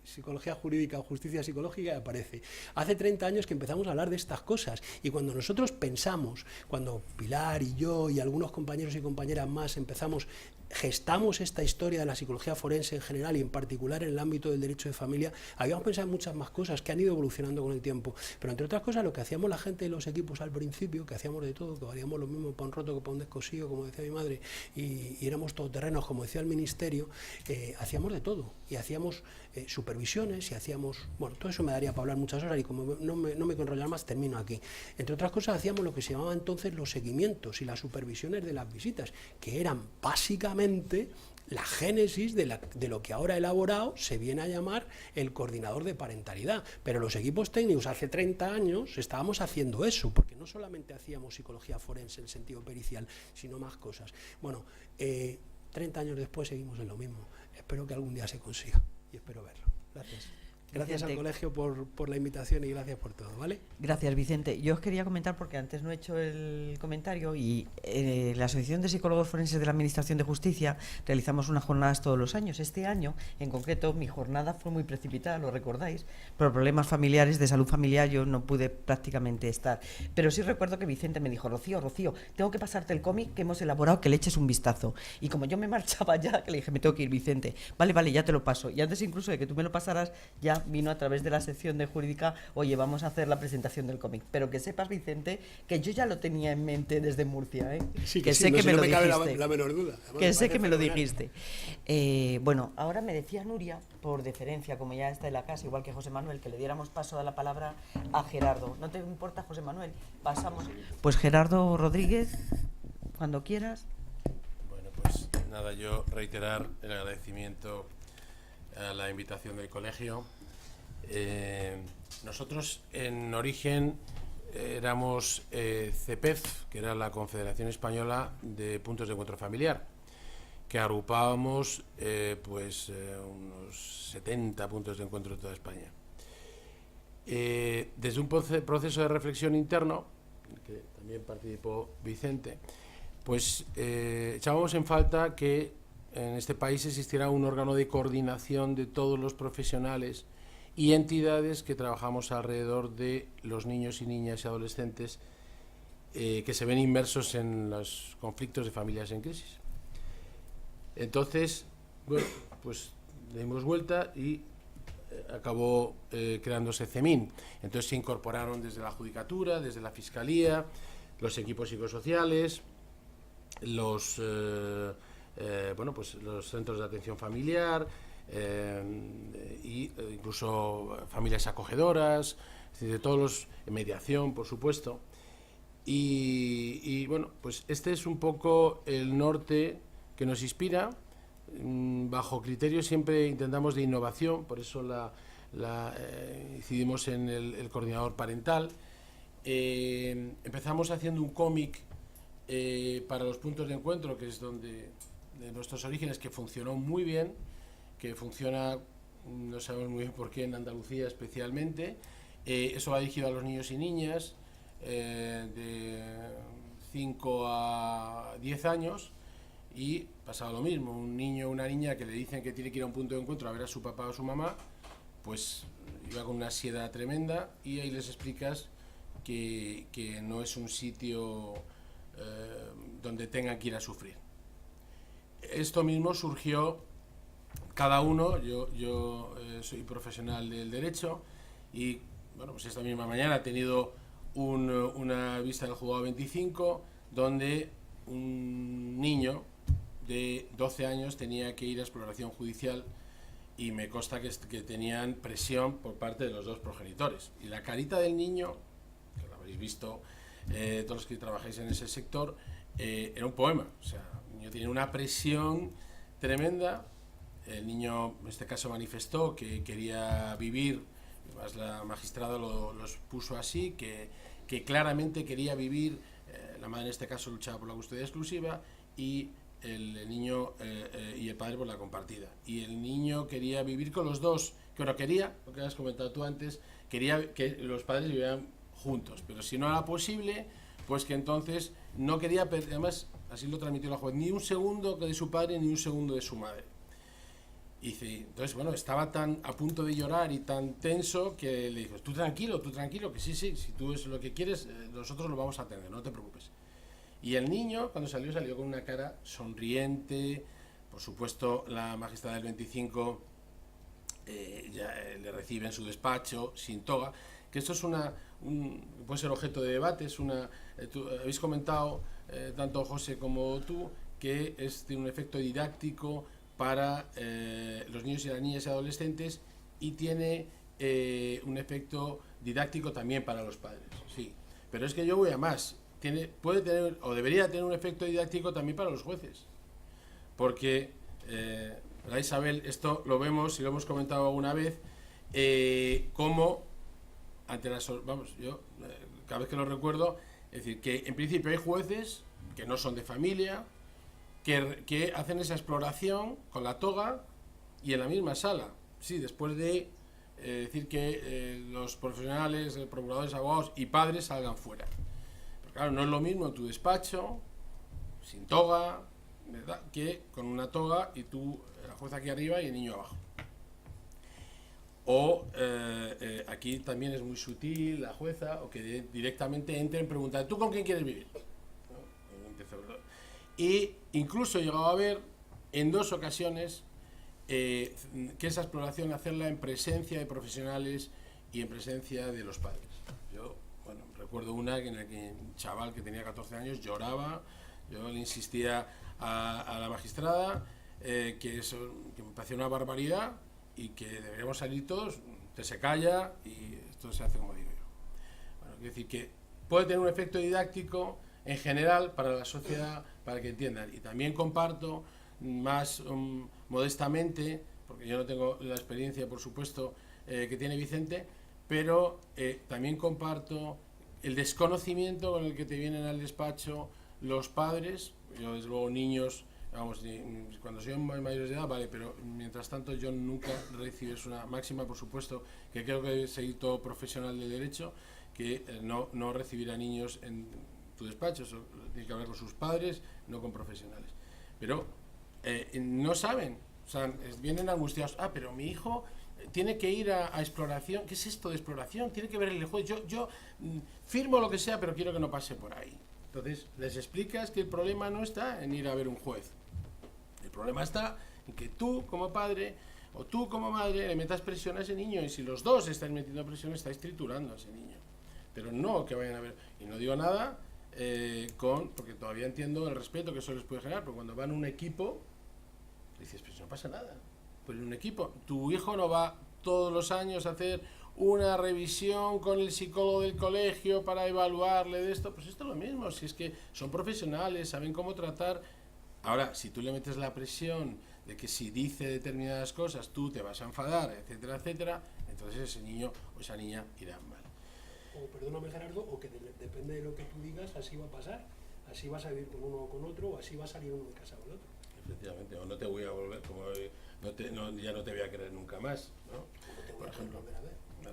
psicología jurídica o justicia psicológica y aparece. Hace 30 años que empezamos a hablar de estas cosas, y cuando nosotros pensamos, cuando Pilar y yo y algunos compañeros y compañeras más empezamos gestamos esta historia de la psicología forense en general y en particular en el ámbito del derecho de familia, habíamos pensado en muchas más cosas que han ido evolucionando con el tiempo. Pero entre otras cosas, lo que hacíamos la gente de los equipos al principio, que hacíamos de todo, que valíamos lo mismo para un roto que para un descosido, como decía mi madre, y éramos todoterrenos, como decía el ministerio, hacíamos de todo. Y hacíamos supervisiones y hacíamos, bueno, todo eso me daría para hablar muchas horas y como no me quiero enrollar más, termino aquí. Entre otras cosas, hacíamos lo que se llamaba entonces los seguimientos y las supervisiones de las visitas, que eran básicamente la génesis de lo que ahora elaborado se viene a llamar el coordinador de parentalidad. Pero los equipos técnicos hace 30 años estábamos haciendo eso, porque no solamente hacíamos psicología forense en sentido pericial, sino más cosas. Bueno, 30 años después seguimos en lo mismo. Espero que algún día se consiga y espero verlo. Gracias. Gracias al colegio por la invitación y gracias por todo, ¿vale? Gracias, Vicente. Yo os quería comentar, porque antes no he hecho el comentario, y la Asociación de Psicólogos Forenses de la Administración de Justicia realizamos unas jornadas todos los años. Este año, en concreto, mi jornada fue muy precipitada, lo recordáis, por problemas familiares, de salud familiar, yo no pude prácticamente estar. Pero sí recuerdo que Vicente me dijo, Rocío, tengo que pasarte el cómic que hemos elaborado, que le eches un vistazo. Y como yo me marchaba ya, que le dije, me tengo que ir, Vicente. Vale, ya te lo paso. Y antes incluso de que tú me lo pasaras, ya vino a través de la sección de jurídica, oye, vamos a hacer la presentación del cómic. Pero que sepas, Vicente, que yo ya lo tenía en mente desde Murcia, ¿eh? Sí, que sí, sé no, que si me no lo me cabe dijiste. la menor duda. Además, que sé que me lo fenomenal. dijiste. Bueno, ahora me decía Nuria, por deferencia, como ya está en la casa, igual que José Manuel, que le diéramos paso a la palabra a Gerardo. ¿No te importa, José Manuel? Pasamos. Pues Gerardo Rodríguez, cuando quieras. Bueno, pues nada, yo reiterar el agradecimiento a la invitación del colegio. Nosotros en origen éramos CEPEF, que era la Confederación Española de Puntos de Encuentro Familiar, que agrupábamos unos 70 puntos de encuentro de toda España. Desde un proceso de reflexión interno, en el que también participó Vicente, pues echábamos en falta que en este país existiera un órgano de coordinación de todos los profesionales y entidades que trabajamos alrededor de los niños y niñas y adolescentes que se ven inmersos en los conflictos de familias en crisis. Entonces, bueno, pues le dimos vuelta y acabó creándose CEMIN. Entonces se incorporaron desde la Judicatura, desde la Fiscalía, los equipos psicosociales, los centros de atención familiar, incluso familias acogedoras, de todos los, mediación, por supuesto. Y bueno, pues este es un poco el norte que nos inspira. Bajo criterios siempre intentamos de innovación, por eso incidimos en el coordinador parental. Empezamos haciendo un cómic para los puntos de encuentro, que es de nuestros orígenes, que funcionó muy bien, que funciona, no sabemos muy bien por qué, en Andalucía especialmente. Eso va dirigido a los niños y niñas de 5 a 10 años, y pasaba lo mismo, un niño o una niña que le dicen que tiene que ir a un punto de encuentro a ver a su papá o su mamá, pues iba con una ansiedad tremenda, y ahí les explicas que no es un sitio donde tengan que ir a sufrir. Esto mismo surgió cada uno. Yo soy profesional del derecho y bueno, pues esta misma mañana he tenido una vista del juzgado 25 donde un niño de 12 años tenía que ir a exploración judicial, y me consta que tenían presión por parte de los dos progenitores, y la carita del niño, que lo habéis visto todos los que trabajáis en ese sector, era un poema. O sea, el niño tenía una presión tremenda. El niño en este caso manifestó que quería vivir, además la magistrada los puso así, que claramente quería vivir. La madre en este caso luchaba por la custodia exclusiva y el niño y el padre por la compartida, y el niño quería vivir con los dos, que lo que has comentado tú antes, quería que los padres vivieran juntos, pero si no era posible, pues que entonces no quería, además así lo transmitió la juez, ni un segundo de su padre ni un segundo de su madre. Y entonces, bueno, estaba tan a punto de llorar y tan tenso que le dijo, tú tranquilo, que sí, si tú es lo que quieres, nosotros lo vamos a atender, no te preocupes. Y el niño, cuando salió con una cara sonriente, Por supuesto, la magistrada del 25 le recibe en su despacho sin toga, que esto es puede ser objeto de debate. Habéis comentado, tanto José como tú, que tiene un efecto didáctico para los niños y las niñas y adolescentes, y tiene un efecto didáctico también para los padres, sí. Pero es que yo voy a más, puede tener, o debería tener, un efecto didáctico también para los jueces, porque, ¿verdad, Isabel? Esto lo vemos y lo hemos comentado alguna vez, cómo ante yo cada vez que lo recuerdo, es decir, que en principio hay jueces que no son de familia, que hacen esa exploración con la toga y en la misma sala, sí, después de decir que los profesionales, procuradores, abogados y padres salgan fuera. Pero claro, no es lo mismo en tu despacho, sin toga, ¿verdad?, que con una toga y tú, la jueza aquí arriba y el niño abajo. O aquí también es muy sutil la jueza, o que directamente entre en preguntar: ¿tú con quién quieres vivir? ¿No? Y incluso he llegado a ver en 2 ocasiones que esa exploración hacerla en presencia de profesionales y en presencia de los padres. Yo, recuerdo una en la que un chaval que tenía 14 años lloraba. Yo le insistía a la magistrada que me parecía una barbaridad y que deberíamos salir todos. Usted se calla y esto se hace como digo yo. Es decir, que puede tener un efecto didáctico en general para la sociedad, para que entiendan. Y también comparto más modestamente, porque yo no tengo la experiencia, por supuesto, que tiene Vicente, pero también comparto el desconocimiento con el que te vienen al despacho los padres. Yo, desde luego, niños, cuando son mayores de edad, vale, pero mientras tanto yo nunca recibo, es una máxima, por supuesto, que creo que debe seguir todo profesional del derecho, que no recibir a niños en tu despacho. Eso tiene que hablar con sus padres, no con profesionales. Pero no saben, o sea, vienen angustiados. Pero mi hijo tiene que ir a exploración. ¿Qué es esto de exploración? Tiene que ver el juez. Yo firmo lo que sea, pero quiero que no pase por ahí. Entonces les explicas que el problema no está en ir a ver un juez. El problema está en que tú, como padre, o tú, como madre, le metas presión a ese niño. Y si los dos estáis metiendo presión, estáis triturando a ese niño. Pero no que vayan a ver. Y no digo nada porque todavía entiendo el respeto que eso les puede generar. Pero cuando van a un equipo, dices: pues no pasa nada. Pues en un equipo, tu hijo no va todos los años a hacer una revisión con el psicólogo del colegio para evaluarle de esto. Pues esto es lo mismo, si es que son profesionales, saben cómo tratar. Ahora, si tú le metes la presión de que si dice determinadas cosas tú te vas a enfadar, etcétera, etcétera, entonces ese niño o esa niña irá mal. O, perdóname, Gerardo, o que depende de lo que tú digas, así va a pasar. Así vas a vivir con uno o con otro, o así va a salir uno de casa con el otro. Efectivamente, o no te voy a volver, ya no te voy a querer nunca más, ¿no? O no te voy a querer volver a ver. No.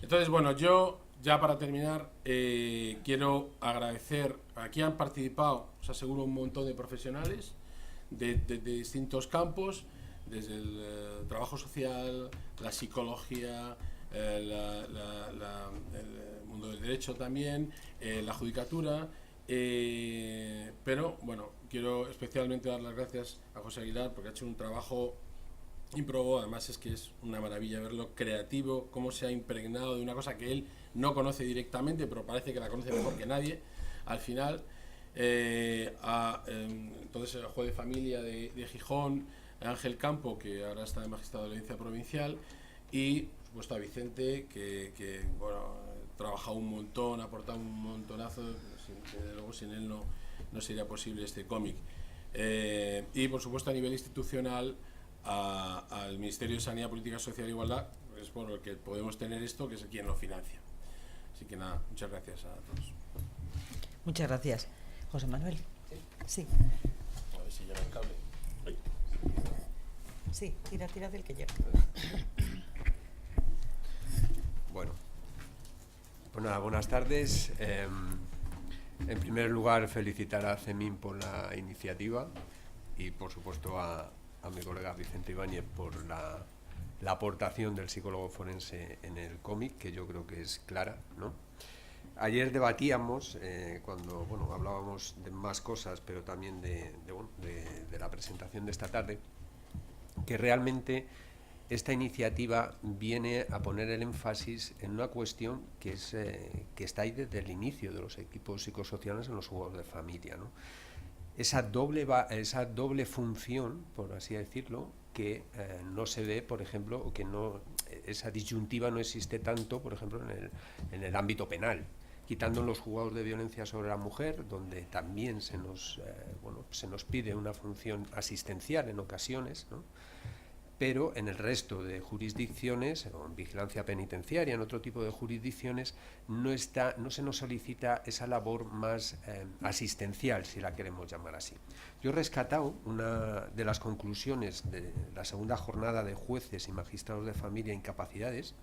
Entonces, bueno, yo ya para terminar quiero agradecer. Aquí han participado, os aseguro, un montón de profesionales de distintos campos, desde el trabajo social, la psicología, el mundo del derecho también, la judicatura. Pero bueno, quiero especialmente dar las gracias a José Aguilar, porque ha hecho un trabajo ímprobo. Además es que es una maravilla verlo creativo, cómo se ha impregnado de una cosa que él no conoce directamente, pero parece que la conoce mejor que nadie al final. Entonces el juez de familia de Gijón, Ángel Campo, que ahora está de magistrado de la audiencia provincial, y por supuesto a Vicente, que bueno, ha trabajado un montón, ha aportado un montonazo. Desde luego sin él no sería posible este cómic. Y por supuesto a nivel institucional al Ministerio de Sanidad, Política Social e Igualdad, es por el que podemos tener esto, que es quien lo financia. Así que nada, muchas gracias a todos. Muchas gracias. José Manuel. Sí. A ver si llega el cable. Ay. Sí, tira del que llega. Bueno, pues nada, buenas tardes. En primer lugar, felicitar a CEMIN por la iniciativa y, por supuesto, a mi colega Vicente Ibáñez por la aportación del psicólogo forense en el cómic, que yo creo que es clara, ¿no? Ayer debatíamos, cuando hablábamos de más cosas, pero también de la presentación de esta tarde, que realmente esta iniciativa viene a poner el énfasis en una cuestión que está ahí desde el inicio de los equipos psicosociales en los juegos de familia, ¿no? Esa doble función, por así decirlo, que no se ve, por ejemplo, o que no, esa disyuntiva no existe tanto, por ejemplo, en el ámbito penal, quitando los juzgados de violencia sobre la mujer, donde también se nos pide una función asistencial en ocasiones, ¿no? Pero en el resto de jurisdicciones, o en vigilancia penitenciaria, en otro tipo de jurisdicciones, no se nos solicita esa labor más asistencial, si la queremos llamar así. Yo he rescatado una de las conclusiones de la segunda jornada de jueces y magistrados de familia e incapacidades,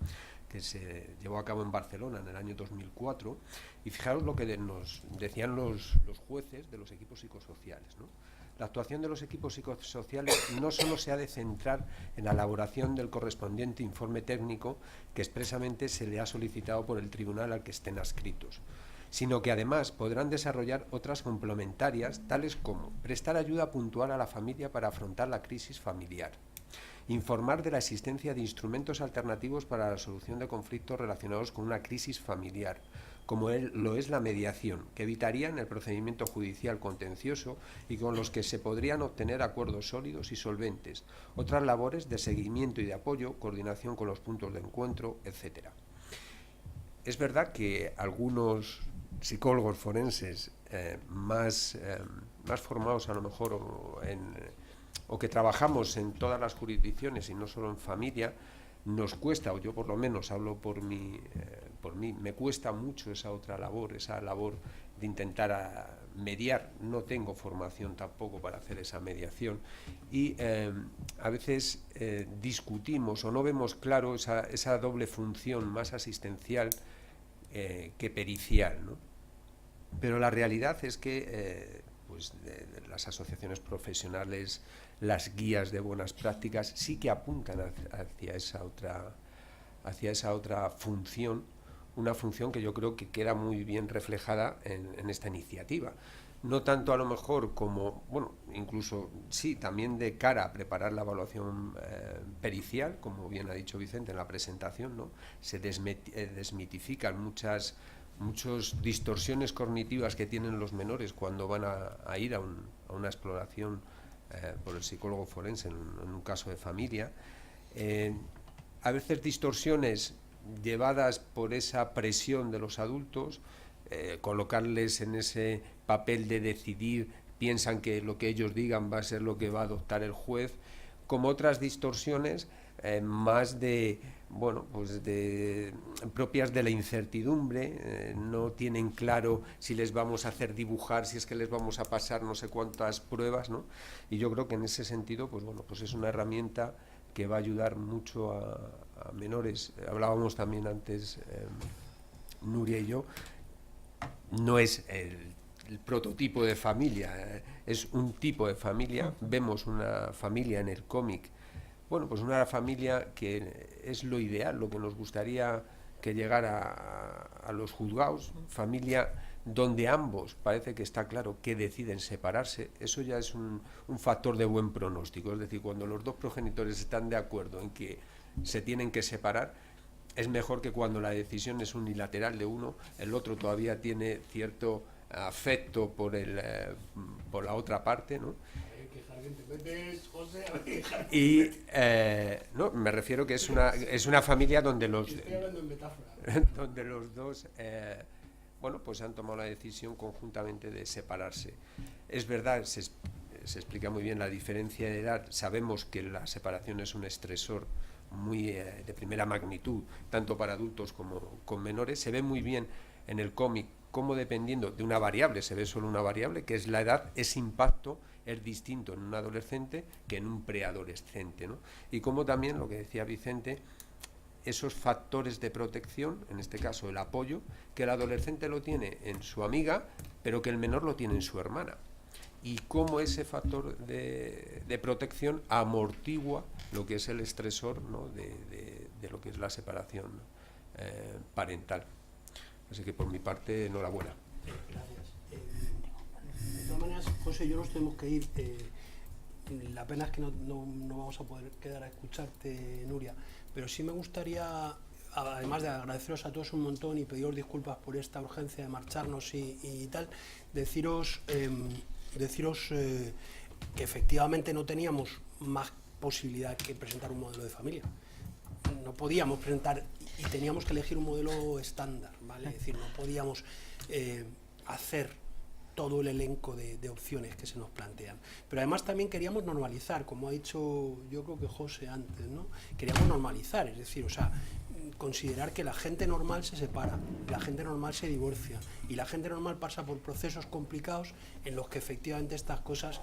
que se llevó a cabo en Barcelona en el año 2004, y fijaros lo que nos decían los jueces de los equipos psicosociales, ¿no? La actuación de los equipos psicosociales no solo se ha de centrar en la elaboración del correspondiente informe técnico que expresamente se le ha solicitado por el tribunal al que estén adscritos, sino que además podrán desarrollar otras complementarias, tales como prestar ayuda puntual a la familia para afrontar la crisis familiar, informar de la existencia de instrumentos alternativos para la solución de conflictos relacionados con una crisis familiar, como lo es la mediación, que evitarían el procedimiento judicial contencioso y con los que se podrían obtener acuerdos sólidos y solventes, otras labores de seguimiento y de apoyo, coordinación con los puntos de encuentro, etc. Es verdad que algunos psicólogos forenses más formados a lo mejor o que trabajamos en todas las jurisdicciones y no solo en familia, nos cuesta, o yo por lo menos hablo por mí, me cuesta mucho esa labor de intentar mediar. No tengo formación tampoco para hacer esa mediación y a veces discutimos o no vemos claro esa doble función más asistencial que pericial, ¿no? Pero la realidad es que de las asociaciones profesionales, las guías de buenas prácticas sí que apuntan hacia esa otra función, una función que yo creo que queda muy bien reflejada en esta iniciativa. No tanto a lo mejor como, incluso sí, también de cara a preparar la evaluación pericial, como bien ha dicho Vicente en la presentación, ¿no? Se desmitifican muchas distorsiones cognitivas que tienen los menores cuando van a ir a una exploración por el psicólogo forense en un caso de familia. A veces distorsiones llevadas por esa presión de los adultos, colocarles en ese papel de decidir, piensan que lo que ellos digan va a ser lo que va a adoptar el juez, como otras distorsiones más propias de la incertidumbre, no tienen claro si les vamos a hacer dibujar, si es que les vamos a pasar no sé cuántas pruebas, ¿no? Y yo creo que en ese sentido, pues es una herramienta que va a ayudar mucho a menores. Hablábamos también antes, Nuria y yo, no es el prototipo de familia, es un tipo de familia. Vemos una familia en el cómic, pues una familia que es lo ideal, lo que nos gustaría que llegara a los juzgados, familia donde ambos parece que está claro que deciden separarse. Eso ya es un factor de buen pronóstico, es decir, cuando los dos progenitores están de acuerdo en que se tienen que separar, es mejor que cuando la decisión es unilateral de uno, el otro todavía tiene cierto afecto por la otra parte, ¿no? Y no, me refiero que es una familia donde los dos pues han tomado la decisión conjuntamente de separarse. Es verdad, se explica muy bien la diferencia de edad. Sabemos que la separación es un estresor muy de primera magnitud, tanto para adultos como con menores. Se ve muy bien en el cómic cómo, dependiendo de una variable, se ve solo una variable, que es la edad, ese impacto es distinto en un adolescente que en un preadolescente, ¿no? Y como también, lo que decía Vicente, esos factores de protección, en este caso el apoyo, que el adolescente lo tiene en su amiga, pero que el menor lo tiene en su hermana. Y cómo ese factor de protección amortigua lo que es el estresor, ¿no? de lo que es la separación parental. Así que por mi parte, enhorabuena. Gracias. De todas maneras, José, yo nos tenemos que ir. La pena es que no vamos a poder quedar a escucharte, Nuria, pero sí me gustaría, además de agradeceros a todos un montón y pediros disculpas por esta urgencia de marcharnos y tal, deciros que efectivamente no teníamos más posibilidad que presentar un modelo de familia. No podíamos presentar y teníamos que elegir un modelo estándar, ¿vale? Es decir, no podíamos hacer todo el elenco de opciones que se nos plantean. Pero además también queríamos normalizar, como ha dicho yo creo que José antes, ¿no? Queríamos normalizar, es decir, o sea, considerar que la gente normal se separa, la gente normal se divorcia y la gente normal pasa por procesos complicados en los que efectivamente estas cosas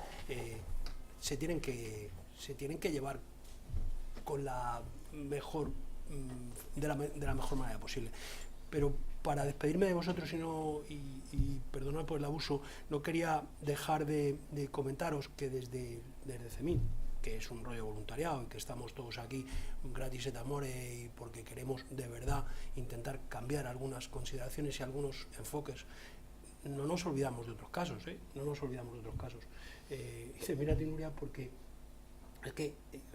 se tienen que llevar con la mejor de la mejor manera posible. Pero para despedirme de vosotros y perdonad por el abuso, no quería dejar de comentaros que desde CEMIN, que es un rollo voluntariado y que estamos todos aquí gratis et amore y porque queremos de verdad intentar cambiar algunas consideraciones y algunos enfoques, no nos olvidamos de otros casos, no nos olvidamos de otros casos. Dice, mírate, Nuria, porque es que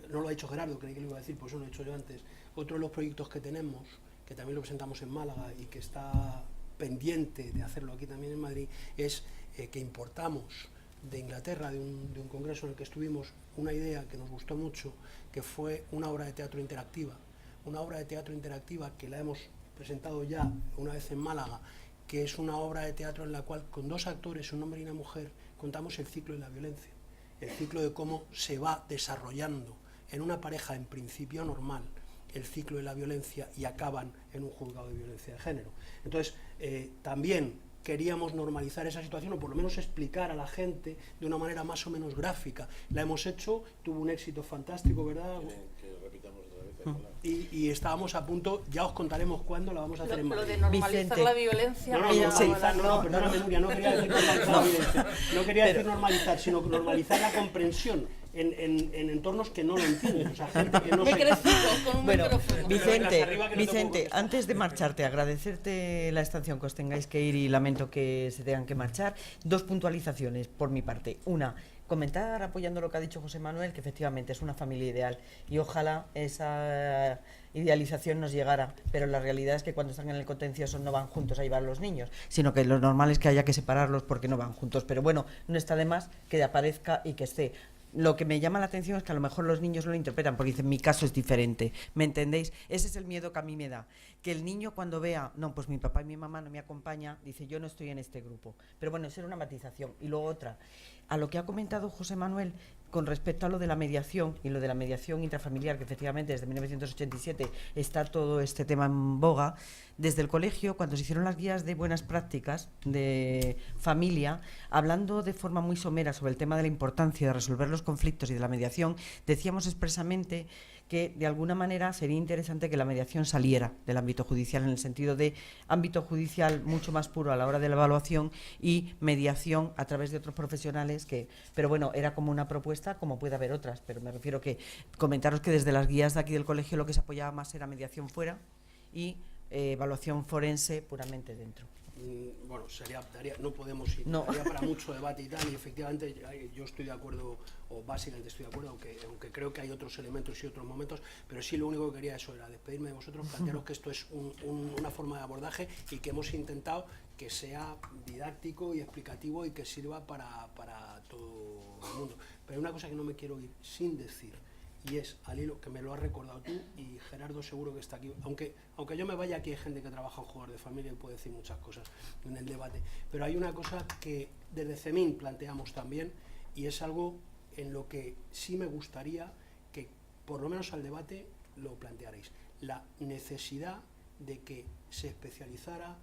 no lo ha dicho Gerardo, creí que lo iba a decir, pues eso lo he hecho yo antes. Otro de los proyectos que tenemos, que también lo presentamos en Málaga y que está pendiente de hacerlo aquí también en Madrid, es que importamos de Inglaterra, de un congreso en el que estuvimos, una idea que nos gustó mucho, que fue una obra de teatro interactiva. Una obra de teatro interactiva que la hemos presentado ya una vez en Málaga, que es una obra de teatro en la cual con dos actores, un hombre y una mujer, contamos el ciclo de la violencia, el ciclo de cómo se va desarrollando en una pareja en principio normal el ciclo de la violencia y acaban en un juzgado de violencia de género. Entonces, también queríamos normalizar esa situación o por lo menos explicar a la gente de una manera más o menos gráfica. La hemos hecho, tuvo un éxito fantástico, ¿verdad? Que repitamos otra vez. Y estábamos a punto, ya os contaremos cuándo la vamos a hacer en Madrid. Lo de normalizar Vicente. la violencia. Perdóname, Nuria, no quería decir normalizar la violencia. No quería decir normalizar, sino normalizar la comprensión en entornos que no lo entienden. O sea, gente que no Me he se... crecido con un Bueno, micrófono. Vicente, antes de marcharte, agradecerte la estación que os tengáis que ir y lamento que se tengan que marchar. Dos puntualizaciones por mi parte. Una, comentar, apoyando lo que ha dicho José Manuel, que efectivamente es una familia ideal y ojalá esa idealización nos llegara, pero la realidad es que cuando están en el contencioso no van juntos a llevar los niños, sino que lo normal es que haya que separarlos porque no van juntos. Pero bueno, no está de más que aparezca y que esté. Lo que me llama la atención es que a lo mejor los niños no lo interpretan porque dicen, mi caso es diferente, ¿me entendéis? Ese es el miedo que a mí me da, que el niño cuando vea, no, pues mi papá y mi mamá no me acompañan, dice, yo no estoy en este grupo. Pero bueno, eso era una matización. Y luego otra, a lo que ha comentado José Manuel con respecto a lo de la mediación y lo de la mediación intrafamiliar, que efectivamente desde 1987 está todo este tema en boga, desde el colegio, cuando se hicieron las guías de buenas prácticas de familia, hablando de forma muy somera sobre el tema de la importancia de resolver los conflictos y de la mediación, decíamos expresamente que de alguna manera sería interesante que la mediación saliera del ámbito judicial, en el sentido de ámbito judicial mucho más puro a la hora de la evaluación y mediación a través de otros profesionales pero bueno, era como una propuesta, como puede haber otras, pero me refiero que comentaros que desde las guías de aquí del colegio lo que se apoyaba más era mediación fuera y evaluación forense puramente dentro. Bueno, no podemos ir, daría para mucho debate y tal, y efectivamente yo estoy de acuerdo, o básicamente estoy de acuerdo, aunque creo que hay otros elementos y otros momentos, pero sí lo único que quería eso era despedirme de vosotros, plantearos que esto es una forma de abordaje y que hemos intentado que sea didáctico y explicativo y que sirva para todo el mundo. Pero hay una cosa que no me quiero ir sin decir, y es, al hilo, que me lo has recordado tú y Gerardo seguro que está aquí, aunque yo me vaya, aquí hay gente que trabaja en Jugador de Familia y puede decir muchas cosas en el debate, pero hay una cosa que desde CEMIN planteamos también y es algo en lo que sí me gustaría que por lo menos al debate lo plantearéis, la necesidad de que se especializara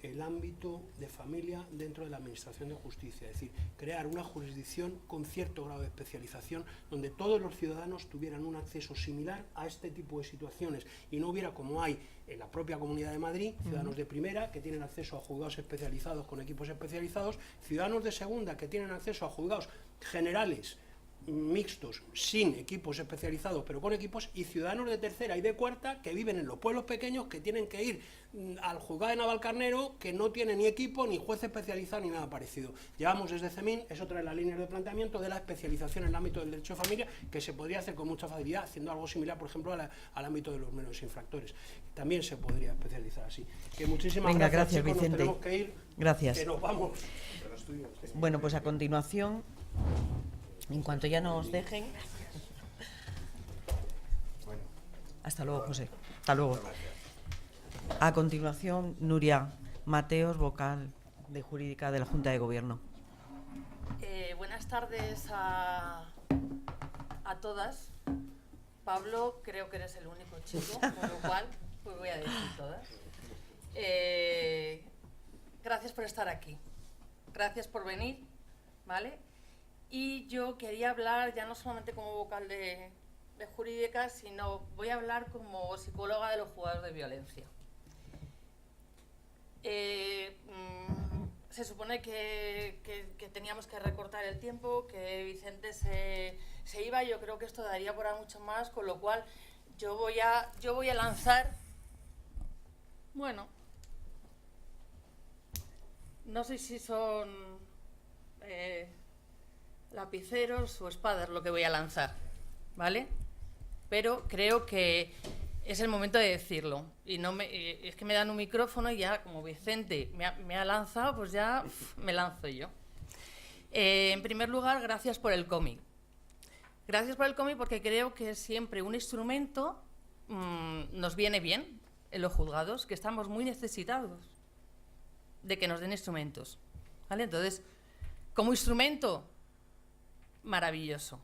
el ámbito de familia dentro de la Administración de Justicia, es decir, crear una jurisdicción con cierto grado de especialización donde todos los ciudadanos tuvieran un acceso similar a este tipo de situaciones y no hubiera, como hay en la propia Comunidad de Madrid, ciudadanos de primera que tienen acceso a juzgados especializados con equipos especializados, ciudadanos de segunda que tienen acceso a juzgados generales mixtos, sin equipos especializados, pero con equipos, y ciudadanos de tercera y de cuarta que viven en los pueblos pequeños, que tienen que ir al juzgado de Navalcarnero, que no tiene ni equipo, ni juez especializado, ni nada parecido. Llevamos desde CEMIN, es otra de las líneas de planteamiento de la especialización en el ámbito del derecho de familia, que se podría hacer con mucha facilidad, haciendo algo similar, por ejemplo, al ámbito de los menores infractores. También se podría especializar así. Que muchísimas gracias, chicos, Vicente. nos tenemos que ir, Gracias. que nos vamos. Bueno, pues a continuación, en cuanto ya nos dejen... Hasta luego, José. Hasta luego. A continuación, Nuria Mateos, vocal de Jurídica de la Junta de Gobierno. Buenas tardes a todas. Pablo, creo que eres el único chico, con lo cual pues voy a decir todas. Gracias por estar aquí. Gracias por venir, ¿vale? Y yo quería hablar ya no solamente como vocal de Jurídica, sino voy a hablar como psicóloga de los juzgados de violencia. Se supone que teníamos que recortar el tiempo, que Vicente se iba. Yo creo que esto daría para mucho más, con lo cual yo voy a lanzar, bueno, no sé si son lapiceros o espadas lo que voy a lanzar, ¿vale? Pero creo que es el momento de decirlo. Y es que me dan un micrófono y ya, como Vicente me ha lanzado, pues ya me lanzo yo. En primer lugar, gracias por el cómic. Gracias por el cómic porque creo que siempre un instrumento nos viene bien en los juzgados, que estamos muy necesitados de que nos den instrumentos, ¿vale? Entonces, como instrumento, maravilloso.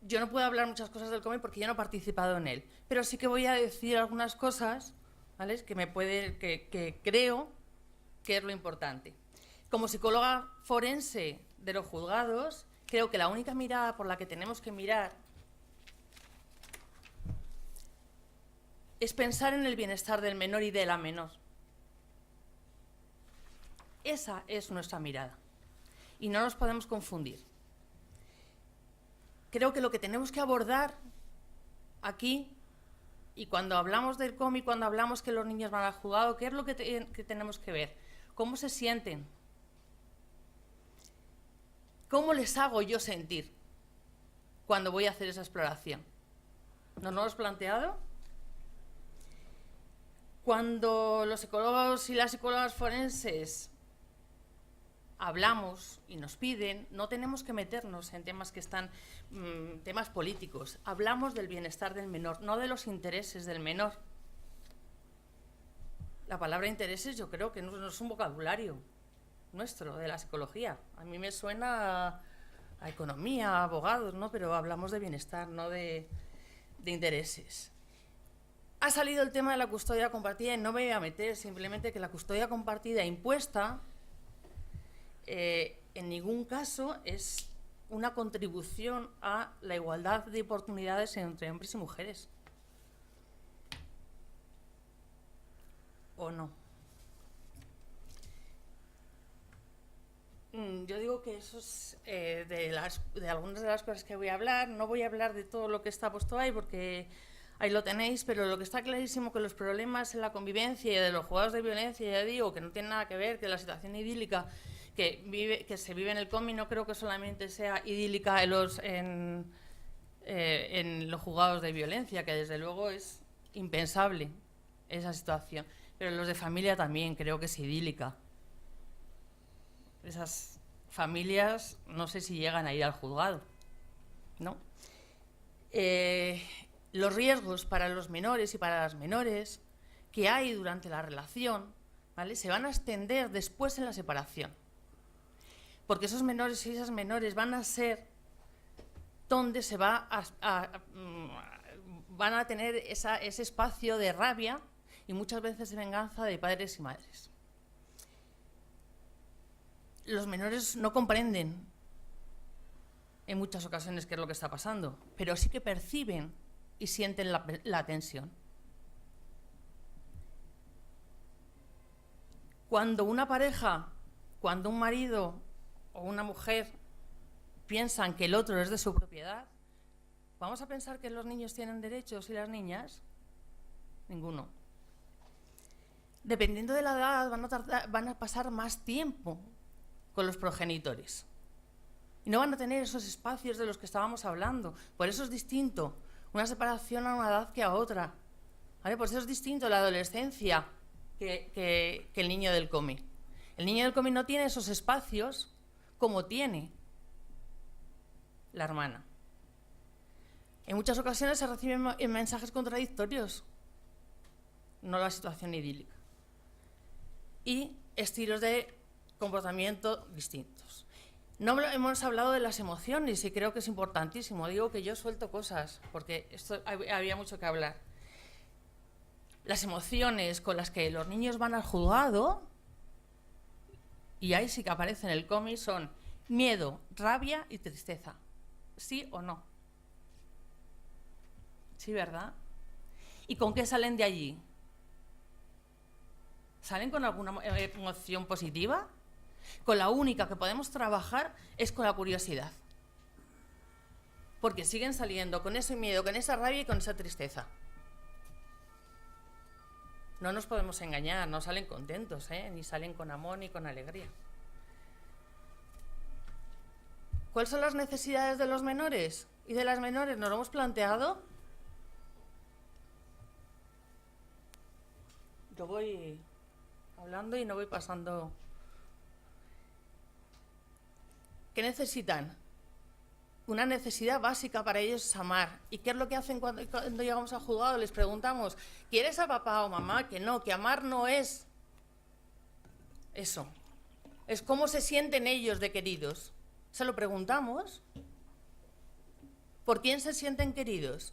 Yo no puedo hablar muchas cosas del cómic porque yo no he participado en él, pero sí que voy a decir algunas cosas, ¿vale? Que creo que es lo importante. Como psicóloga forense de los juzgados, creo que la única mirada por la que tenemos que mirar es pensar en el bienestar del menor y de la menor. Esa es nuestra mirada. Y no nos podemos confundir. Creo que lo que tenemos que abordar aquí, y cuando hablamos del cómic, cuando hablamos que los niños van al juzgado, ¿qué es lo que tenemos que ver? ¿Cómo se sienten? ¿Cómo les hago yo sentir cuando voy a hacer esa exploración? ¿Nos lo hemos planteado? Cuando los psicólogos y las psicólogas forenses hablamos y nos piden, no tenemos que meternos en temas que están, temas políticos. Hablamos del bienestar del menor, no de los intereses del menor. La palabra intereses yo creo que no es un vocabulario nuestro, de la psicología. A mí me suena a economía, a abogados, ¿no? Pero hablamos de bienestar, no de intereses. Ha salido el tema de la custodia compartida y no me voy a meter, simplemente que la custodia compartida impuesta en ningún caso es una contribución a la igualdad de oportunidades entre hombres y mujeres. ¿O no? Yo digo que eso es de algunas de las cosas que voy a hablar. No voy a hablar de todo lo que está puesto ahí porque ahí lo tenéis, pero lo que está clarísimo que los problemas en la convivencia y de los juzgados de violencia, ya digo, que no tienen nada que ver, que la situación idílica que se vive en el cómic no creo que solamente sea idílica en los juzgados de violencia, que desde luego es impensable esa situación, pero en los de familia también creo que es idílica. Esas familias no sé si llegan a ir al juzgado, ¿no? Los riesgos para los menores y para las menores que hay durante la relación, ¿vale?, se van a extender después en la separación. Porque esos menores y esas menores van a ser donde se van a tener ese espacio de rabia y muchas veces de venganza de padres y madres. Los menores no comprenden en muchas ocasiones qué es lo que está pasando, pero sí que perciben y sienten la tensión. Cuando una pareja, cuando un marido o una mujer piensan que el otro es de su propiedad, ¿vamos a pensar que los niños tienen derechos y las niñas? Ninguno. Dependiendo de la edad, van a pasar más tiempo con los progenitores. Y no van a tener esos espacios de los que estábamos hablando. Por eso es distinto una separación a una edad que a otra. ¿Vale? Por eso es distinto la adolescencia que el niño del cómic. El niño del cómic no tiene esos espacios como tiene la hermana. En muchas ocasiones se reciben mensajes contradictorios, no la situación idílica, y estilos de comportamiento distintos. No hemos hablado de las emociones y creo que es importantísimo. Digo que yo suelto cosas porque esto había mucho que hablar. Las emociones con las que los niños van al juzgado, y ahí sí que aparece en el cómic, son miedo, rabia y tristeza. ¿Sí o no? Sí, ¿verdad? ¿Y con qué salen de allí? ¿Salen con alguna emoción positiva? Con la única que podemos trabajar es con la curiosidad. Porque siguen saliendo con ese miedo, con esa rabia y con esa tristeza. No nos podemos engañar, no salen contentos, ni salen con amor ni con alegría. ¿Cuáles son las necesidades de los menores y de las menores? ¿Nos lo hemos planteado? Yo voy hablando y no voy pasando. ¿Qué necesitan? Una necesidad básica para ellos es amar. ¿Y qué es lo que hacen cuando llegamos al juzgado? Les preguntamos, ¿quieres a papá o mamá? Que no, que amar no es eso. Es cómo se sienten ellos de queridos. Se lo preguntamos. ¿Por quién se sienten queridos?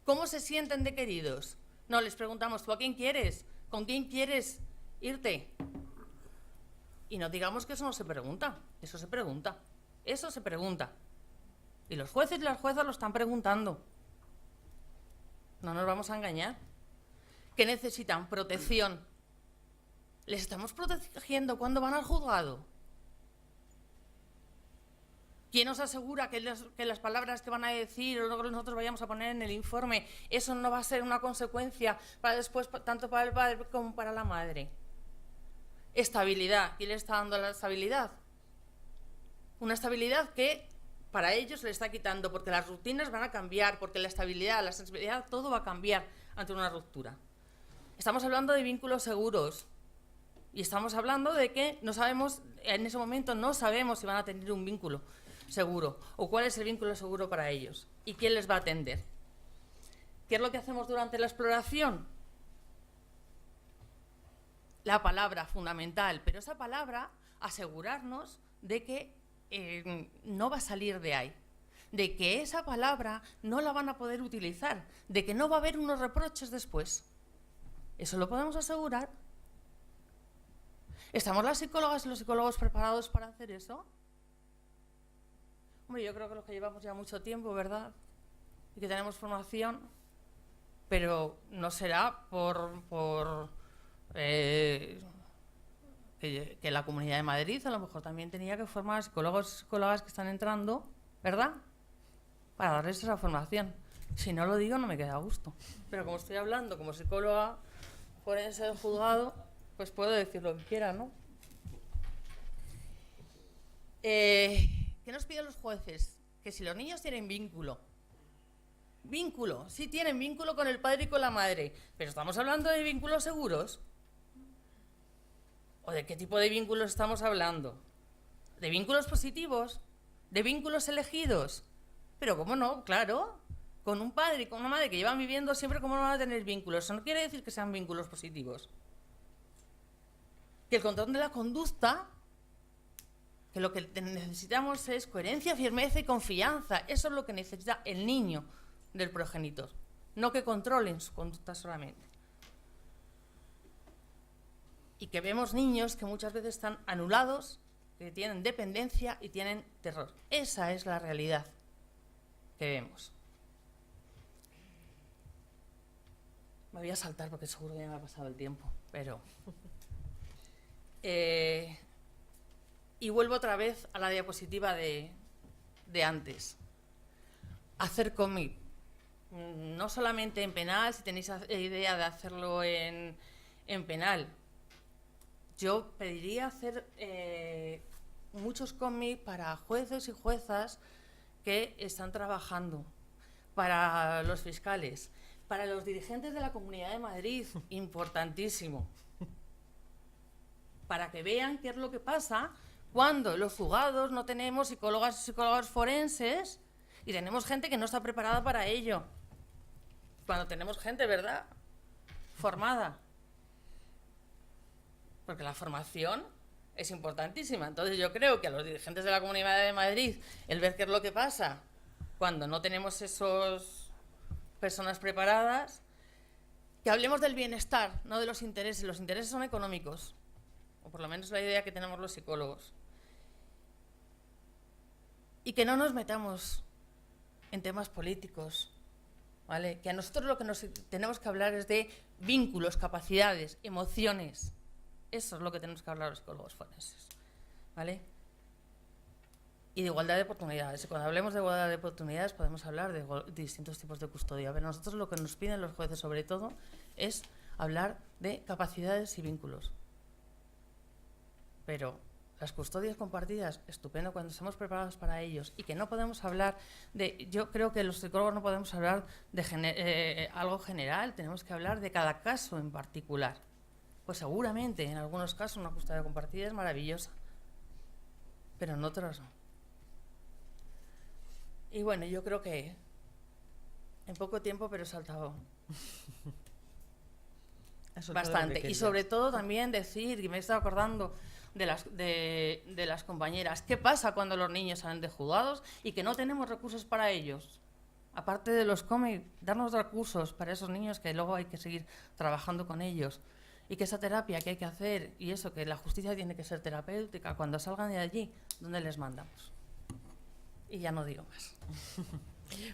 ¿Cómo se sienten de queridos? No, les preguntamos, ¿tú a quién quieres? ¿Con quién quieres irte? Y no digamos que eso no se pregunta. Eso se pregunta. Eso se pregunta. Y los jueces y las juezas lo están preguntando. No nos vamos a engañar. ¿Qué necesitan? Protección. ¿Les estamos protegiendo cuando van al juzgado? ¿Quién nos asegura que las palabras que van a decir o lo que nosotros vayamos a poner en el informe, eso no va a ser una consecuencia para después, tanto para el padre como para la madre? Estabilidad. ¿Quién le está dando la estabilidad? Una estabilidad que para ellos se le está quitando, porque las rutinas van a cambiar, porque la estabilidad, la sensibilidad, todo va a cambiar ante una ruptura. Estamos hablando de vínculos seguros y estamos hablando de que no sabemos, en ese momento no sabemos si van a tener un vínculo seguro o cuál es el vínculo seguro para ellos y quién les va a atender. ¿Qué es lo que hacemos durante la exploración? La palabra fundamental, pero esa palabra asegurarnos de que no va a salir de ahí, de que esa palabra no la van a poder utilizar, de que no va a haber unos reproches después. ¿Eso lo podemos asegurar? ¿Estamos las psicólogas y los psicólogos preparados para hacer eso? Hombre, yo creo que los que llevamos ya mucho tiempo, ¿verdad? Y que tenemos formación, pero no será que la Comunidad de Madrid a lo mejor también tenía que formar a psicólogos y psicólogas que están entrando, ¿verdad? Para darles esa formación. Si no lo digo, no me queda a gusto. Pero como estoy hablando como psicóloga por ese juzgado, pues puedo decir lo que quiera, ¿no? ¿Qué nos piden los jueces? Que si los niños tienen vínculo, sí tienen vínculo con el padre y con la madre, pero estamos hablando de vínculos seguros. ¿O de qué tipo de vínculos estamos hablando? ¿De vínculos positivos? ¿De vínculos elegidos? Pero ¿cómo no? Claro, con un padre y con una madre que llevan viviendo siempre, ¿cómo no van a tener vínculos? Eso no quiere decir que sean vínculos positivos. Que el control de la conducta, que lo que necesitamos es coherencia, firmeza y confianza. Eso es lo que necesita el niño del progenitor, no que controlen su conducta solamente. Y que vemos niños que muchas veces están anulados, que tienen dependencia y tienen terror. Esa es la realidad que vemos. Me voy a saltar porque seguro ya me ha pasado el tiempo, pero... y vuelvo otra vez a la diapositiva de de antes. Hacer cómic, no solamente en penal, si tenéis idea de hacerlo en penal. Yo pediría hacer muchos cómics para jueces y juezas que están trabajando, para los fiscales, para los dirigentes de la Comunidad de Madrid, importantísimo, para que vean qué es lo que pasa cuando los juzgados no tenemos psicólogas y psicólogos forenses y tenemos gente que no está preparada para ello. Cuando tenemos gente, ¿verdad?, formada. Porque la formación es importantísima. Entonces yo creo que a los dirigentes de la Comunidad de Madrid, el ver qué es lo que pasa cuando no tenemos esas personas preparadas, que hablemos del bienestar, no de los intereses. Los intereses son económicos, o por lo menos la idea que tenemos los psicólogos. Y que no nos metamos en temas políticos, ¿vale? Que a nosotros lo que nos tenemos que hablar es de vínculos, capacidades, emociones. Eso es lo que tenemos que hablar los psicólogos forenses, ¿vale? Y de igualdad de oportunidades. Y cuando hablemos de igualdad de oportunidades podemos hablar de distintos tipos de custodia. Pero nosotros lo que nos piden los jueces sobre todo es hablar de capacidades y vínculos. Pero las custodias compartidas, estupendo cuando estamos preparados para ellos, y que no podemos hablar de... Yo creo que los psicólogos no podemos hablar de algo general, tenemos que hablar de cada caso en particular. Pues seguramente en algunos casos una custodia compartida es maravillosa, pero en otros no. Y bueno, yo creo que en poco tiempo, pero he saltado bastante. Y sobre todo también decir, y me he estado acordando de las compañeras, ¿qué pasa cuando los niños salen de juzgados y que no tenemos recursos para ellos? Aparte de los cómics, darnos recursos para esos niños que luego hay que seguir trabajando con ellos. Y que esa terapia que hay que hacer, y eso, que la justicia tiene que ser terapéutica, cuando salgan de allí, ¿dónde les mandamos? Y ya no digo más.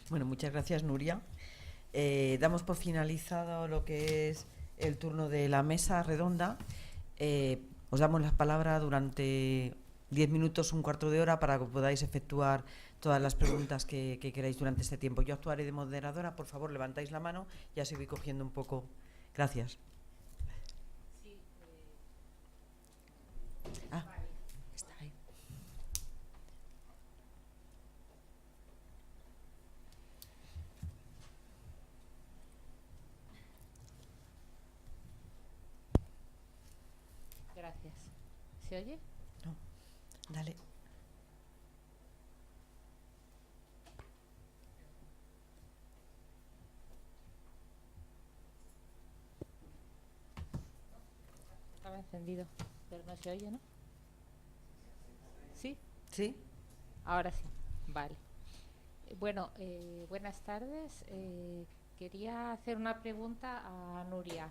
Bueno, muchas gracias, Nuria. Damos por finalizado lo que es el turno de la mesa redonda. Os damos la palabra durante 10 minutos, un cuarto de hora, para que podáis efectuar todas las preguntas que queráis durante este tiempo. Yo actuaré de moderadora. Por favor, levantáis la mano y así voy cogiendo un poco. Gracias. Está ahí. Gracias. ¿Se oye? No. Dale. Estaba encendido, pero no se oye, ¿no? ¿Sí? ¿Sí? Ahora sí. Vale. Bueno, buenas tardes. Quería hacer una pregunta a Nuria.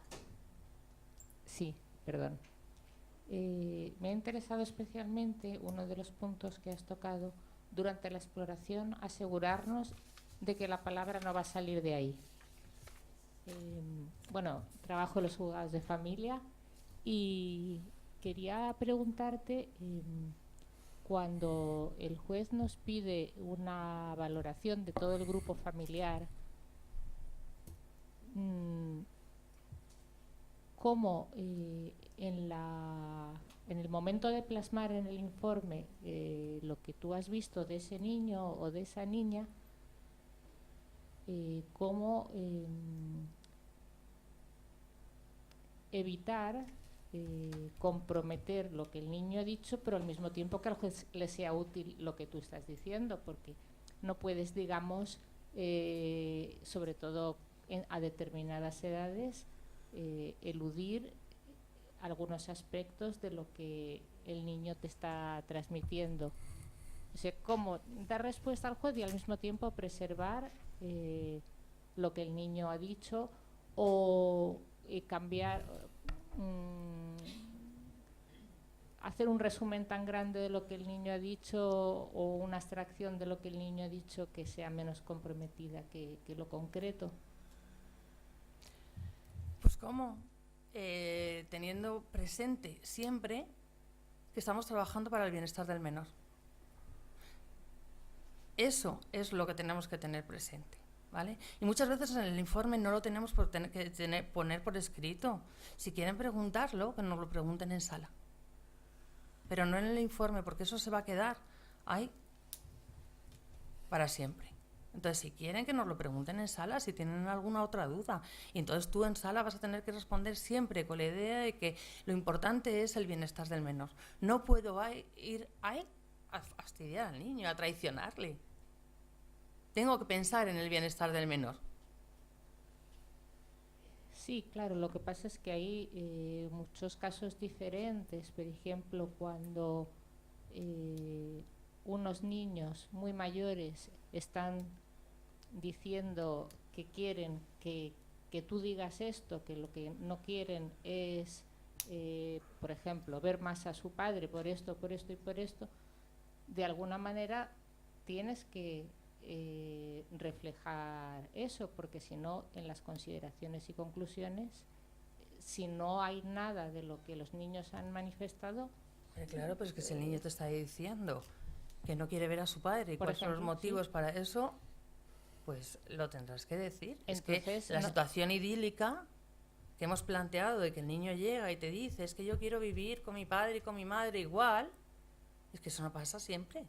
Sí, perdón. Me ha interesado especialmente uno de los puntos que has tocado durante la exploración, asegurarnos de que la palabra no va a salir de ahí. Bueno, trabajo en los juzgados de familia y quería preguntarte, cuando el juez nos pide una valoración de todo el grupo familiar, ¿cómo en el momento de plasmar en el informe lo que tú has visto de ese niño o de esa niña, cómo evitar comprometer lo que el niño ha dicho, pero al mismo tiempo que al juez le sea útil lo que tú estás diciendo, porque no puedes, digamos, sobre todo a determinadas edades, eludir algunos aspectos de lo que el niño te está transmitiendo. O sea, cómo dar respuesta al juez y al mismo tiempo preservar lo que el niño ha dicho, o cambiar, hacer un resumen tan grande de lo que el niño ha dicho o una abstracción de lo que el niño ha dicho que sea menos comprometida que lo concreto. Pues ¿cómo? Teniendo presente siempre que estamos trabajando para el bienestar del menor. Eso es lo que tenemos que tener presente, ¿vale? Y muchas veces en el informe no lo tenemos por poner por escrito. Si quieren preguntarlo, que nos lo pregunten en sala. Pero no en el informe, porque eso se va a quedar ahí para siempre. Entonces, si quieren, que nos lo pregunten en sala, si tienen alguna otra duda. Y entonces tú en sala vas a tener que responder siempre con la idea de que lo importante es el bienestar del menor. No puedo ir ahí a fastidiar al niño, a traicionarle. Tengo que pensar en el bienestar del menor. Sí, claro, lo que pasa es que hay muchos casos diferentes. Por ejemplo, cuando unos niños muy mayores están diciendo que quieren que tú digas esto, que lo que no quieren es, por ejemplo, ver más a su padre por esto y por esto, de alguna manera tienes que reflejar eso, porque si no, en las consideraciones y conclusiones, si no hay nada de lo que los niños han manifestado... Claro, pero es que si el niño te está diciendo que no quiere ver a su padre y cuáles son los motivos para eso, pues lo tendrás que decir. Entonces, es que la situación idílica que hemos planteado de que el niño llega y te dice es que yo quiero vivir con mi padre y con mi madre igual, es que eso no pasa siempre.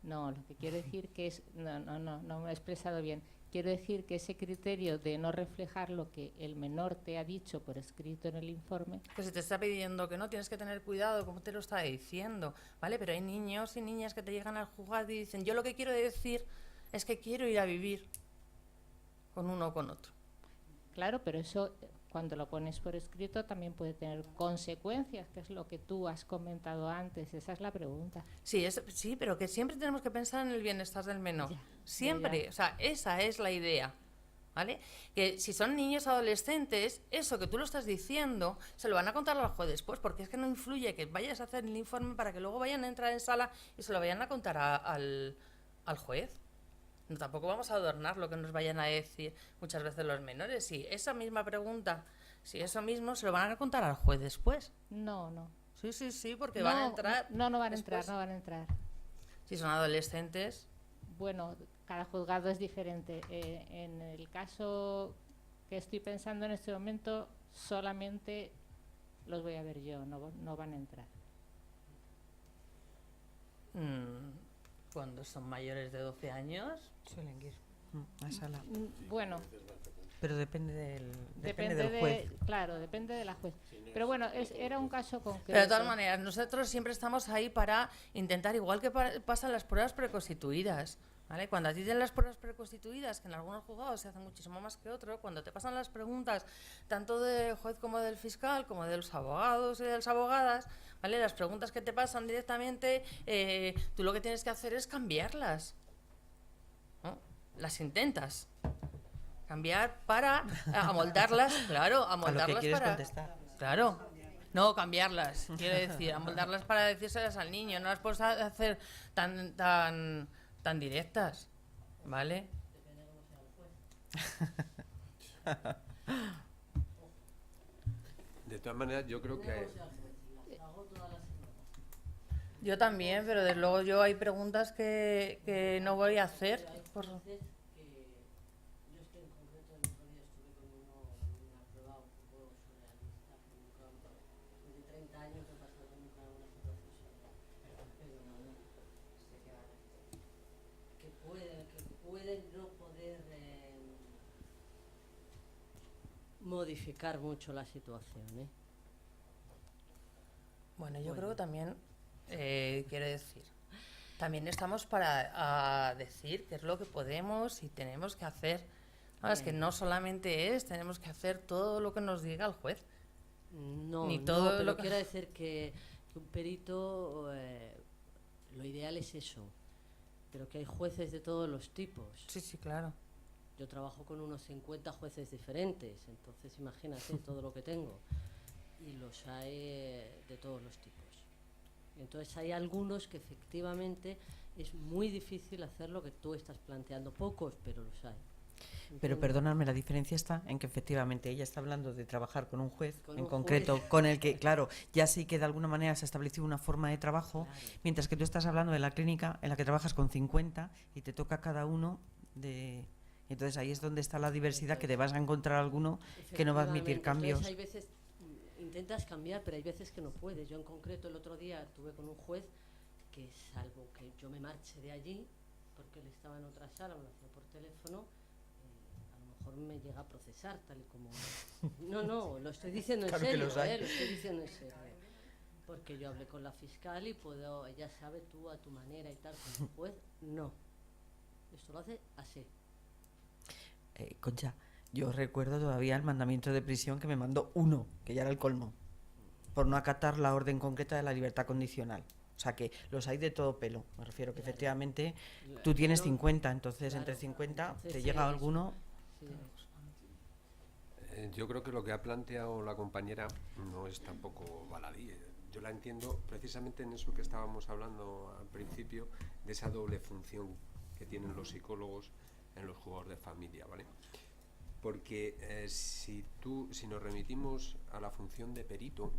No, lo que quiero decir que es... No me he expresado bien. Quiero decir que ese criterio de no reflejar lo que el menor te ha dicho por escrito en el informe... Que se te está pidiendo que no, tienes que tener cuidado, como te lo está diciendo, ¿vale? Pero hay niños y niñas que te llegan al juzgado y dicen, yo lo que quiero decir es que quiero ir a vivir con uno o con otro. Claro, pero eso, cuando lo pones por escrito, también puede tener consecuencias, que es lo que tú has comentado antes. Esa es la pregunta. Sí, pero que siempre tenemos que pensar en el bienestar del menor. Siempre. O sea, esa es la idea, ¿vale? Que si son niños adolescentes, eso que tú lo estás diciendo, se lo van a contar al juez después, porque es que no influye que vayas a hacer el informe para que luego vayan a entrar en sala y se lo vayan a contar al juez. No, tampoco vamos a adornar lo que nos vayan a decir muchas veces los menores. Si esa misma pregunta, si eso mismo, se lo van a contar al juez después. No. Sí, porque van a entrar. No van a después. entrar, no van a entrar. Si son adolescentes. Bueno, cada juzgado es diferente. En el caso que estoy pensando en este momento, solamente los voy a ver yo, no van a entrar. Cuando son mayores de 12 años, suelen ir a sala. Bueno. Pero depende del juez. Claro, depende de la juez. Pero bueno, era un caso concreto. Pero de todas maneras, nosotros siempre estamos ahí para intentar, igual que pasan las pruebas preconstituidas, ¿vale? Cuando a ti tienen las pruebas preconstituidas, que en algunos juzgados se hacen muchísimo más que otros, cuando te pasan las preguntas, tanto del juez como del fiscal, como de los abogados y de las abogadas, ¿vale? Las preguntas que te pasan directamente, tú lo que tienes que hacer es cambiarlas, ¿no? Las intentas cambiar para amoldarlas, claro, amoldarlas a lo que quieres para contestar. Claro. No, cambiarlas, quiero decir, amoldarlas para decírselas al niño, no las puedes hacer tan directas, ¿vale? De todas maneras, yo creo que... Yo también, pero desde luego yo hay preguntas que no voy a hacer. Modificar mucho la situación, ¿eh? Bueno, yo creo que también, quiero decir, también estamos para decir qué es lo que podemos y tenemos que hacer. Es que no solamente tenemos que hacer todo lo que nos diga el juez. No, ni todo pero lo que... quiero decir que un perito, lo ideal es eso, pero que hay jueces de todos los tipos. Sí, claro. Yo trabajo con unos 50 jueces diferentes, entonces imagínate todo lo que tengo. Y los hay de todos los tipos. Entonces hay algunos que efectivamente es muy difícil hacer lo que tú estás planteando. Pocos, pero los hay. Pero ¿entiendes? perdonadme, la diferencia está en que efectivamente ella está hablando de trabajar con un juez Con en un concreto, juez. con el que, claro, ya sí que de alguna manera se ha establecido una forma de trabajo, Claro. mientras que tú estás hablando de la clínica en la que trabajas con 50 y te toca cada uno de... Entonces ahí es donde está la diversidad, que te vas a encontrar alguno que no va a admitir Efectivamente, cambios. entonces hay veces intentas cambiar, pero hay veces que no puedes. Yo en concreto el otro día estuve con un juez que, salvo que yo me marche de allí, porque él estaba en otra sala, me lo hacía por teléfono, a lo mejor me llega a procesar, tal y como... No, lo estoy diciendo en Claro que serio, los hay. lo estoy diciendo en serio. Porque yo hablé con la fiscal y puedo, ella sabe, tú a tu manera y tal, con el juez, no. Esto lo hace así. Concha, yo recuerdo todavía el mandamiento de prisión que me mandó uno, que ya era el colmo, por no acatar la orden concreta de la libertad condicional. O sea que los hay de todo pelo. Me refiero que Claro. efectivamente tú tienes Pero- 50, entonces claro, entre 50 entonces te llega es- alguno. Sí. Yo creo que lo que ha planteado la compañera no es tampoco baladí. Yo la entiendo precisamente en eso que estábamos hablando al principio, de esa doble función que tienen los psicólogos en los juzgados de familia, ¿vale? Porque si nos remitimos a la función de perito,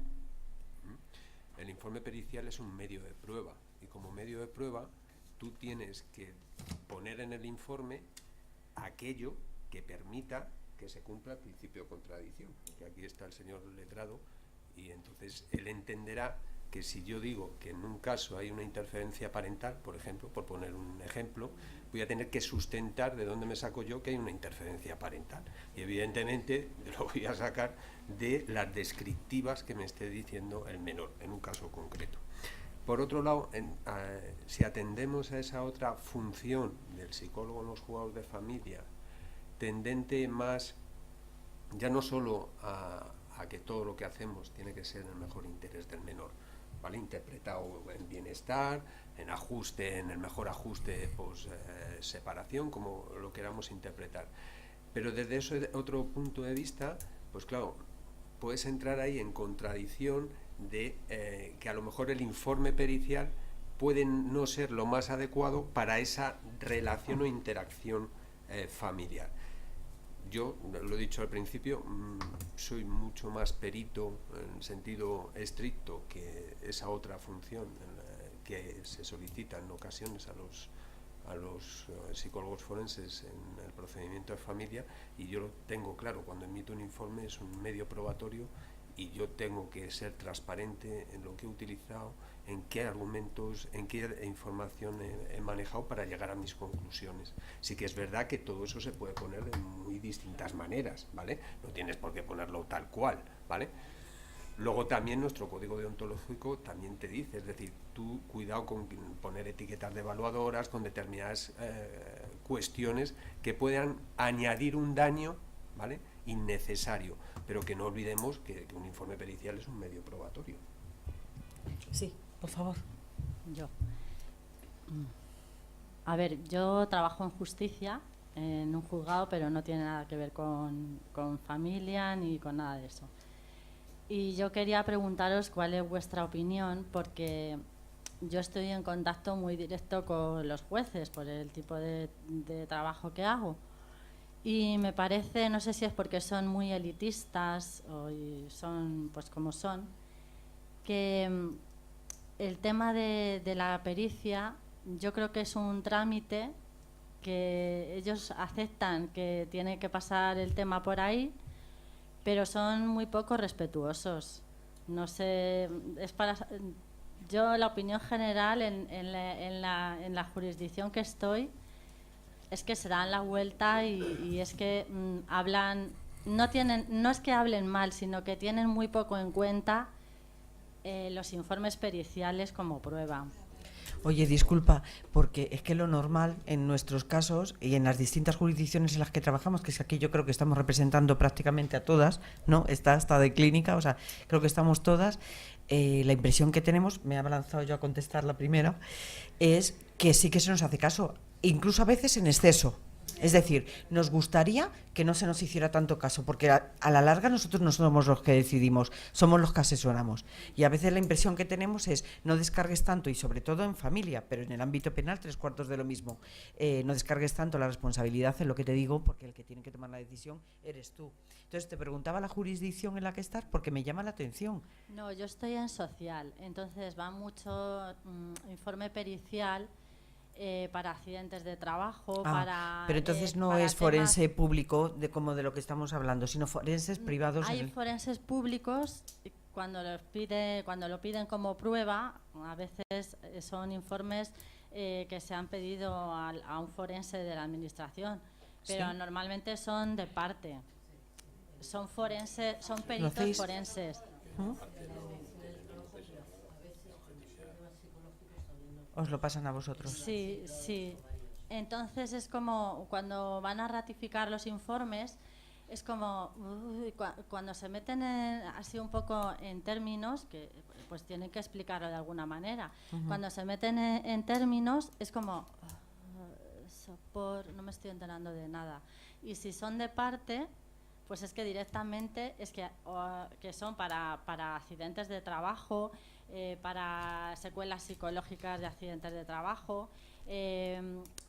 el informe pericial es un medio de prueba, y como medio de prueba tú tienes que poner en el informe aquello que permita que se cumpla el principio de contradicción, que aquí está el señor letrado, y entonces él entenderá que si yo digo que en un caso hay una interferencia parental, por ejemplo, por poner un ejemplo, voy a tener que sustentar de dónde me saco yo que hay una interferencia parental. Y evidentemente lo voy a sacar de las descriptivas que me esté diciendo el menor, en un caso concreto. Por otro lado, si atendemos a esa otra función del psicólogo en los juzgados de familia, tendente más, ya no solo a que todo lo que hacemos tiene que ser en el mejor interés del menor, ¿vale? Interpretado en bienestar, en el mejor ajuste post separación, como lo queramos interpretar. Pero desde ese otro punto de vista, pues claro, puedes entrar ahí en contradicción de que a lo mejor el informe pericial puede no ser lo más adecuado para esa relación o interacción familiar. Yo, lo he dicho al principio, soy mucho más perito en sentido estricto que esa otra función que se solicita en ocasiones a los psicólogos forenses en el procedimiento de familia, y yo lo tengo claro, cuando emito un informe es un medio probatorio y yo tengo que ser transparente en lo que he utilizado, en qué argumentos, en qué información he manejado para llegar a mis conclusiones. Sí que es verdad que todo eso se puede poner de muy distintas maneras, ¿vale? No tienes por qué ponerlo tal cual, ¿vale? Luego también nuestro código deontológico también te dice, es decir, tú cuidado con poner etiquetas devaluadoras con determinadas cuestiones que puedan añadir un daño, ¿vale?, innecesario, pero que no olvidemos que un informe pericial es un medio probatorio. Sí, por favor. Yo. A ver, yo trabajo en justicia, en un juzgado, pero no tiene nada que ver con familia ni con nada de eso. Y yo quería preguntaros cuál es vuestra opinión, porque yo estoy en contacto muy directo con los jueces por el tipo de trabajo que hago. Y me parece, no sé si es porque son muy elitistas o son pues como son, que el tema de la pericia yo creo que es un trámite que ellos aceptan que tiene que pasar el tema por ahí, pero son muy poco respetuosos. No sé, yo la opinión general en la jurisdicción que estoy es que se dan la vuelta y es que hablan, no es que hablen mal, sino que tienen muy poco en cuenta los informes periciales como prueba. Oye, disculpa, porque es que lo normal en nuestros casos y en las distintas jurisdicciones en las que trabajamos, que es aquí yo creo que estamos representando prácticamente a todas, ¿no? Está hasta de clínica, o sea, creo que estamos todas. La impresión que tenemos, me he abalanzado yo a contestar la primera, es que sí que se nos hace caso, incluso a veces en exceso. Es decir, nos gustaría que no se nos hiciera tanto caso, porque a la larga nosotros no somos los que decidimos, somos los que asesoramos. Y a veces la impresión que tenemos es no descargues tanto, y sobre todo en familia, pero en el ámbito penal 3/4 de lo mismo. No descargues tanto la responsabilidad en lo que te digo, porque el que tiene que tomar la decisión eres tú. Entonces te preguntaba la jurisdicción en la que estás porque me llama la atención. No, yo estoy en social, entonces va mucho informe pericial para accidentes de trabajo, para... Pero entonces no es forense público como de lo que estamos hablando, sino forenses privados. Hay forenses públicos cuando lo piden como prueba, a veces son informes que se han pedido a un forense de la administración, pero ¿sí? Normalmente son de parte. Son forenses, son peritos forenses. ¿Os lo pasan a vosotros? Sí, sí. Entonces es como cuando van a ratificar los informes, es como cuando se meten así un poco en términos, que pues tienen que explicarlo de alguna manera. Cuando se meten en términos es como no me estoy enterando de nada. Y si son de parte, pues es que directamente es que son para accidentes de trabajo, para secuelas psicológicas de accidentes de trabajo,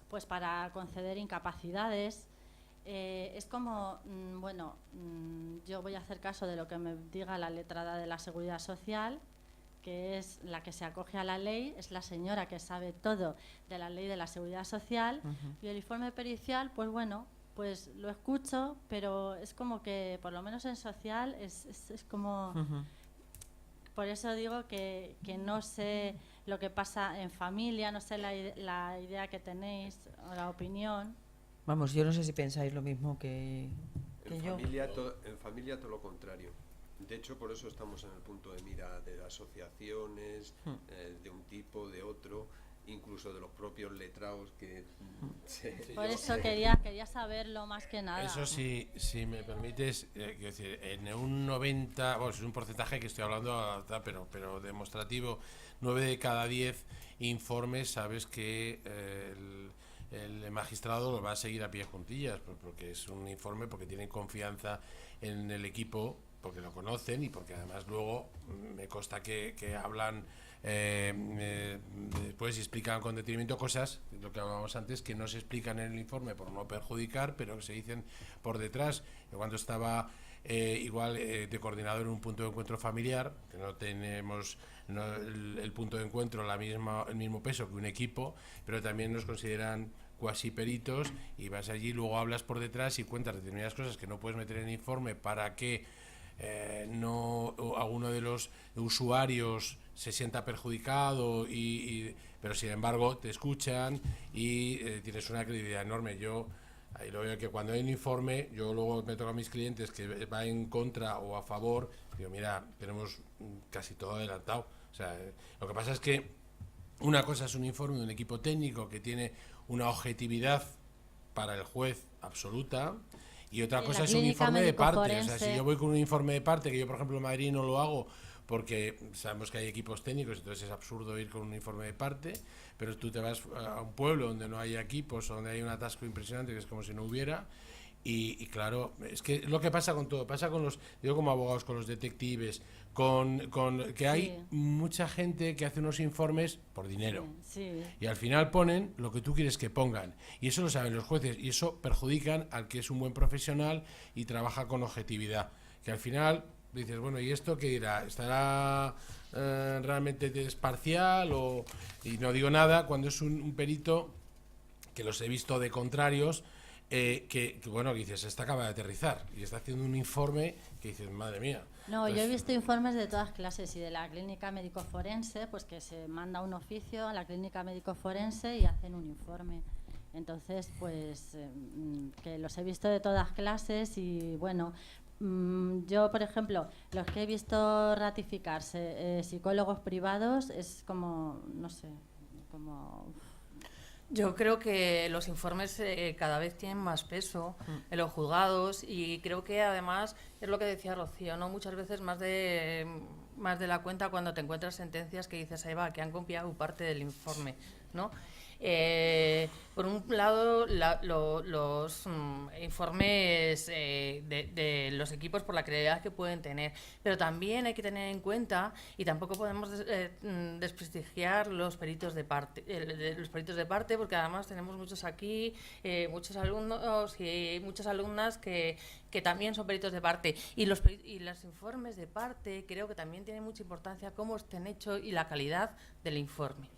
pues para conceder incapacidades. Es como, yo voy a hacer caso de lo que me diga la letrada de la Seguridad Social, que es la que se acoge a la ley, es la señora que sabe todo de la ley de la Seguridad Social, y el informe pericial, pues bueno, pues lo escucho, pero es como que, por lo menos en social, es como... Por eso digo que no sé lo que pasa en familia, no sé la idea que tenéis o la opinión. Vamos, yo no sé si pensáis lo mismo que yo. En familia todo lo contrario. De hecho, por eso estamos en el punto de mira de asociaciones, de un tipo, de otro, incluso de los propios letrados que... Por eso quería saberlo más que nada. Eso sí, si me permites, quiero decir, en un 90, bueno, es un porcentaje que estoy hablando, pero demostrativo, 9 de cada 10 informes, sabes que el magistrado lo va a seguir a pie juntillas, porque es un informe, porque tienen confianza en el equipo, porque lo conocen y porque además luego me consta que hablan después y explican con detenimiento cosas, lo que hablábamos antes, que no se explican en el informe por no perjudicar, pero que se dicen por detrás. Yo cuando estaba de coordinador en un punto de encuentro familiar, que no tenemos el punto de encuentro el mismo peso que un equipo, pero también nos consideran cuasi peritos, y vas allí, luego hablas por detrás y cuentas determinadas cosas que no puedes meter en el informe para que alguno de los usuarios se sienta perjudicado, pero sin embargo te escuchan y tienes una credibilidad enorme. Yo ahí lo veo, que cuando hay un informe, yo luego me toca a mis clientes que va en contra o a favor, digo, mira, tenemos casi todo adelantado. O sea, lo que pasa es que una cosa es un informe de un equipo técnico que tiene una objetividad para el juez absoluta, y otra cosa es un informe de parte. O sea, si yo voy con un informe de parte, que yo por ejemplo en Madrid no lo hago porque sabemos que hay equipos técnicos, entonces es absurdo ir con un informe de parte, pero tú te vas a un pueblo donde no hay equipos, donde hay un atasco impresionante, que es como si no hubiera, y claro, es que lo que pasa con todo, pasa con los, digo como abogados, con los detectives, con que hay mucha gente que hace unos informes por dinero, y al final ponen lo que tú quieres que pongan, y eso lo saben los jueces, y eso perjudican al que es un buen profesional y trabaja con objetividad, que al final dices, bueno, ¿y esto qué dirá? ¿Estará realmente parcial? Y no digo nada cuando es un perito, que los he visto de contrarios, que dices, esta acaba de aterrizar y está haciendo un informe que dices, madre mía. No, yo he visto informes de todas clases, y de la clínica médico-forense, pues que se manda un oficio a la clínica médico-forense y hacen un informe. Entonces, pues, que los he visto de todas clases, y bueno, yo, por ejemplo, los que he visto ratificarse, psicólogos privados, es como, no sé, como... Yo creo que los informes cada vez tienen más peso en los juzgados, y creo que además es lo que decía Rocío, ¿no? Muchas veces más de la cuenta cuando te encuentras sentencias que dices, ahí va, que han copiado parte del informe, ¿no? Por un lado, los informes de los equipos por la credibilidad que pueden tener, pero también hay que tener en cuenta, y tampoco podemos desprestigiar los peritos de parte, porque además tenemos muchos aquí, muchos alumnos y muchas alumnas que también son peritos de parte, y los informes de parte creo que también tienen mucha importancia cómo estén hechos y la calidad del informe.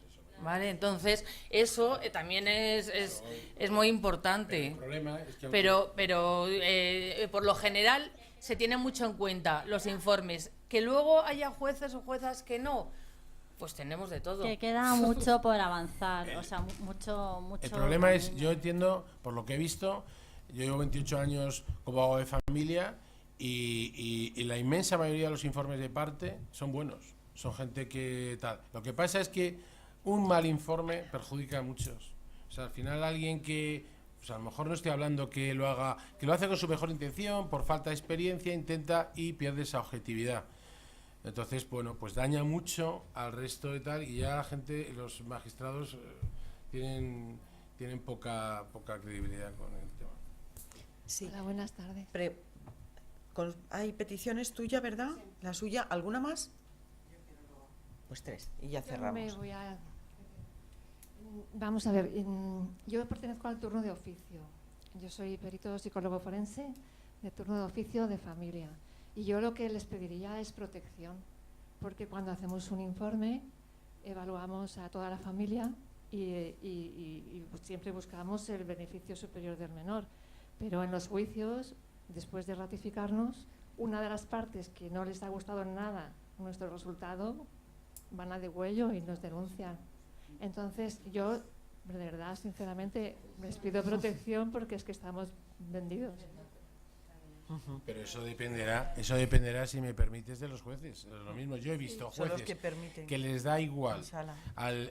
¿Vale? Entonces, eso también es muy importante. El problema es que pero por lo general se tiene mucho en cuenta los informes. Que luego haya jueces o juezas que no, pues tenemos de todo. Que queda mucho por avanzar, o sea, mucho. El problema es, yo entiendo, por lo que he visto, yo llevo 28 años como abogado de familia y la inmensa mayoría de los informes de parte son buenos, son gente que tal. Lo que pasa es que un mal informe perjudica a muchos. O sea, al final alguien que, pues a lo mejor no estoy hablando que lo hace con su mejor intención, por falta de experiencia, intenta y pierde esa objetividad. Entonces, bueno, pues daña mucho al resto de tal, y ya la gente, los magistrados tienen poca credibilidad con el tema. Sí. Hola, buenas tardes. Hay peticiones tuyas, ¿verdad? Sí. La suya, ¿alguna más? Pues 3 y ya cerramos. Vamos a ver, yo pertenezco al turno de oficio. Yo soy perito psicólogo forense de turno de oficio de familia. Y yo lo que les pediría es protección, porque cuando hacemos un informe evaluamos a toda la familia y siempre buscamos el beneficio superior del menor. Pero en los juicios, después de ratificarnos, una de las partes que no les ha gustado nada nuestro resultado, van a degüello y nos denuncian. Entonces yo, de verdad, sinceramente, les pido protección porque es que estamos vendidos. Pero eso dependerá, si me permites, de los jueces. Es lo mismo, yo he visto jueces que les da igual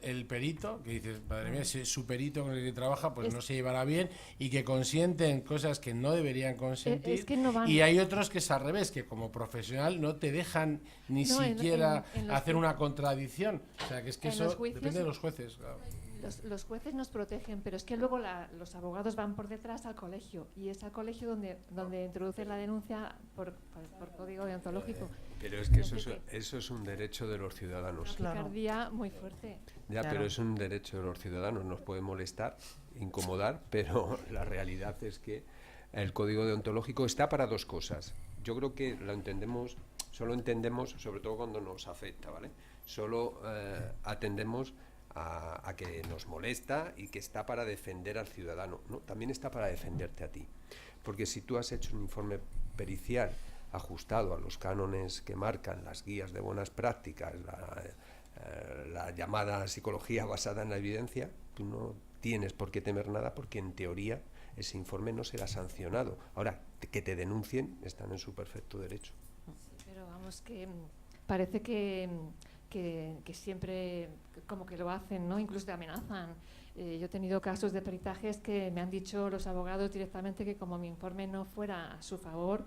el perito, que dices, madre mía, ese su perito con el que trabaja, pues no se llevará bien, y que consienten cosas que no deberían consentir. Es que no van. Y hay otros que es al revés, que como profesional no te dejan ni siquiera hacer una contradicción. O sea, que es que eso depende de los jueces, claro. Los jueces nos protegen, pero es que luego los abogados van por detrás al colegio, y es al colegio donde introducen la denuncia por código deontológico. Pero es que eso es un derecho de los ciudadanos. Una picardía muy fuerte. Ya, claro. Pero es un derecho de los ciudadanos. Nos puede molestar, incomodar, pero la realidad es que el código deontológico está para dos cosas. Yo creo que solo entendemos, sobre todo cuando nos afecta, ¿vale? Solo atendemos a que nos molesta y que está para defender al ciudadano. No, también está para defenderte a ti. Porque si tú has hecho un informe pericial ajustado a los cánones que marcan las guías de buenas prácticas, la llamada psicología basada en la evidencia, tú no tienes por qué temer nada, porque en teoría ese informe no será sancionado. Ahora, que te denuncien, están en su perfecto derecho. Sí, pero vamos, que parece que siempre como que lo hacen, ¿no? Incluso te amenazan. Yo he tenido casos de peritajes que me han dicho los abogados directamente que como mi informe no fuera a su favor,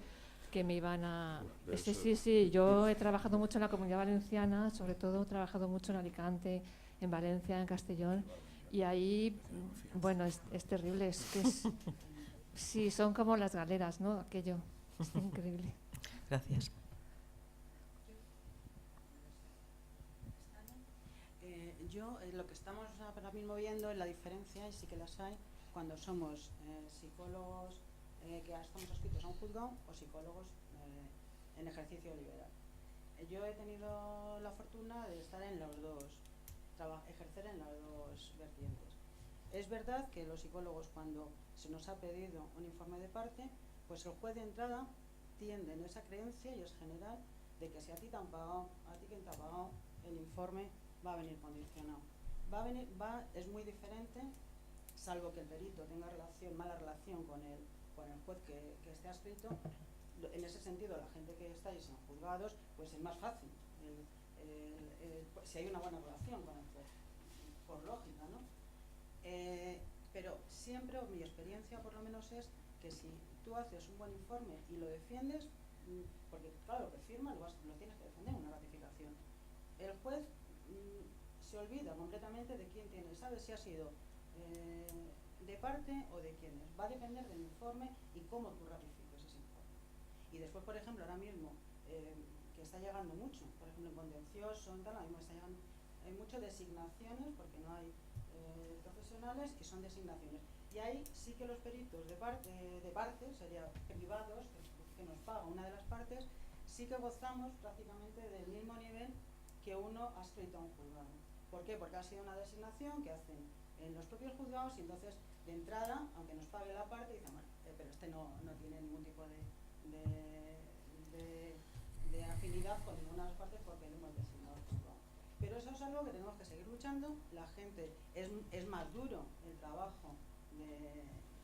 que me iban a... Sí, yo he trabajado mucho en la Comunidad Valenciana, sobre todo he trabajado mucho en Alicante, en Valencia, en Castellón, y ahí, bueno, es terrible, sí, son como las galeras, ¿no? Aquello, es increíble. Gracias. Yo lo que estamos ahora mismo viendo es la diferencia, y sí que las hay, cuando somos psicólogos que estamos adscritos a un juzgado o psicólogos en ejercicio liberal. Yo he tenido la fortuna de estar en los dos, ejercer en las dos vertientes. Es verdad que los psicólogos, cuando se nos ha pedido un informe de parte, pues el juez de entrada tiende en esa creencia, y es general, de que si a ti te han pagado, a ti quien te ha pagado, el informe va a venir condicionado. Es muy diferente, salvo que el perito tenga mala relación con el juez que esté adscrito. En ese sentido, la gente que estáis en juzgados, pues es más fácil, si hay una buena relación con el juez, por lógica, ¿no? Pero siempre, mi experiencia por lo menos es que si tú haces un buen informe y lo defiendes, porque claro, lo que firmas lo tienes que defender en una ratificación, el juez se olvida completamente de quién tiene, sabe si ha sido de parte o de quién es. Va a depender del informe y cómo tú ratifiques ese informe. Y después, por ejemplo, ahora mismo, que está llegando mucho, por ejemplo, en contencioso, en tal, ahora mismo está llegando, hay muchas designaciones, porque no hay profesionales, y son designaciones. Y ahí sí que los peritos de parte, sería privados, que nos paga una de las partes, sí que gozamos prácticamente del mismo nivel que uno adscrito a un juzgado. ¿Por qué? Porque ha sido una designación que hacen en los propios juzgados y entonces de entrada, aunque nos pague la parte, dicen, bueno, pero este no tiene ningún tipo de afinidad con ninguna de las partes porque lo hemos designado al juzgado. Pero eso es algo que tenemos que seguir luchando. La gente, es más duro el trabajo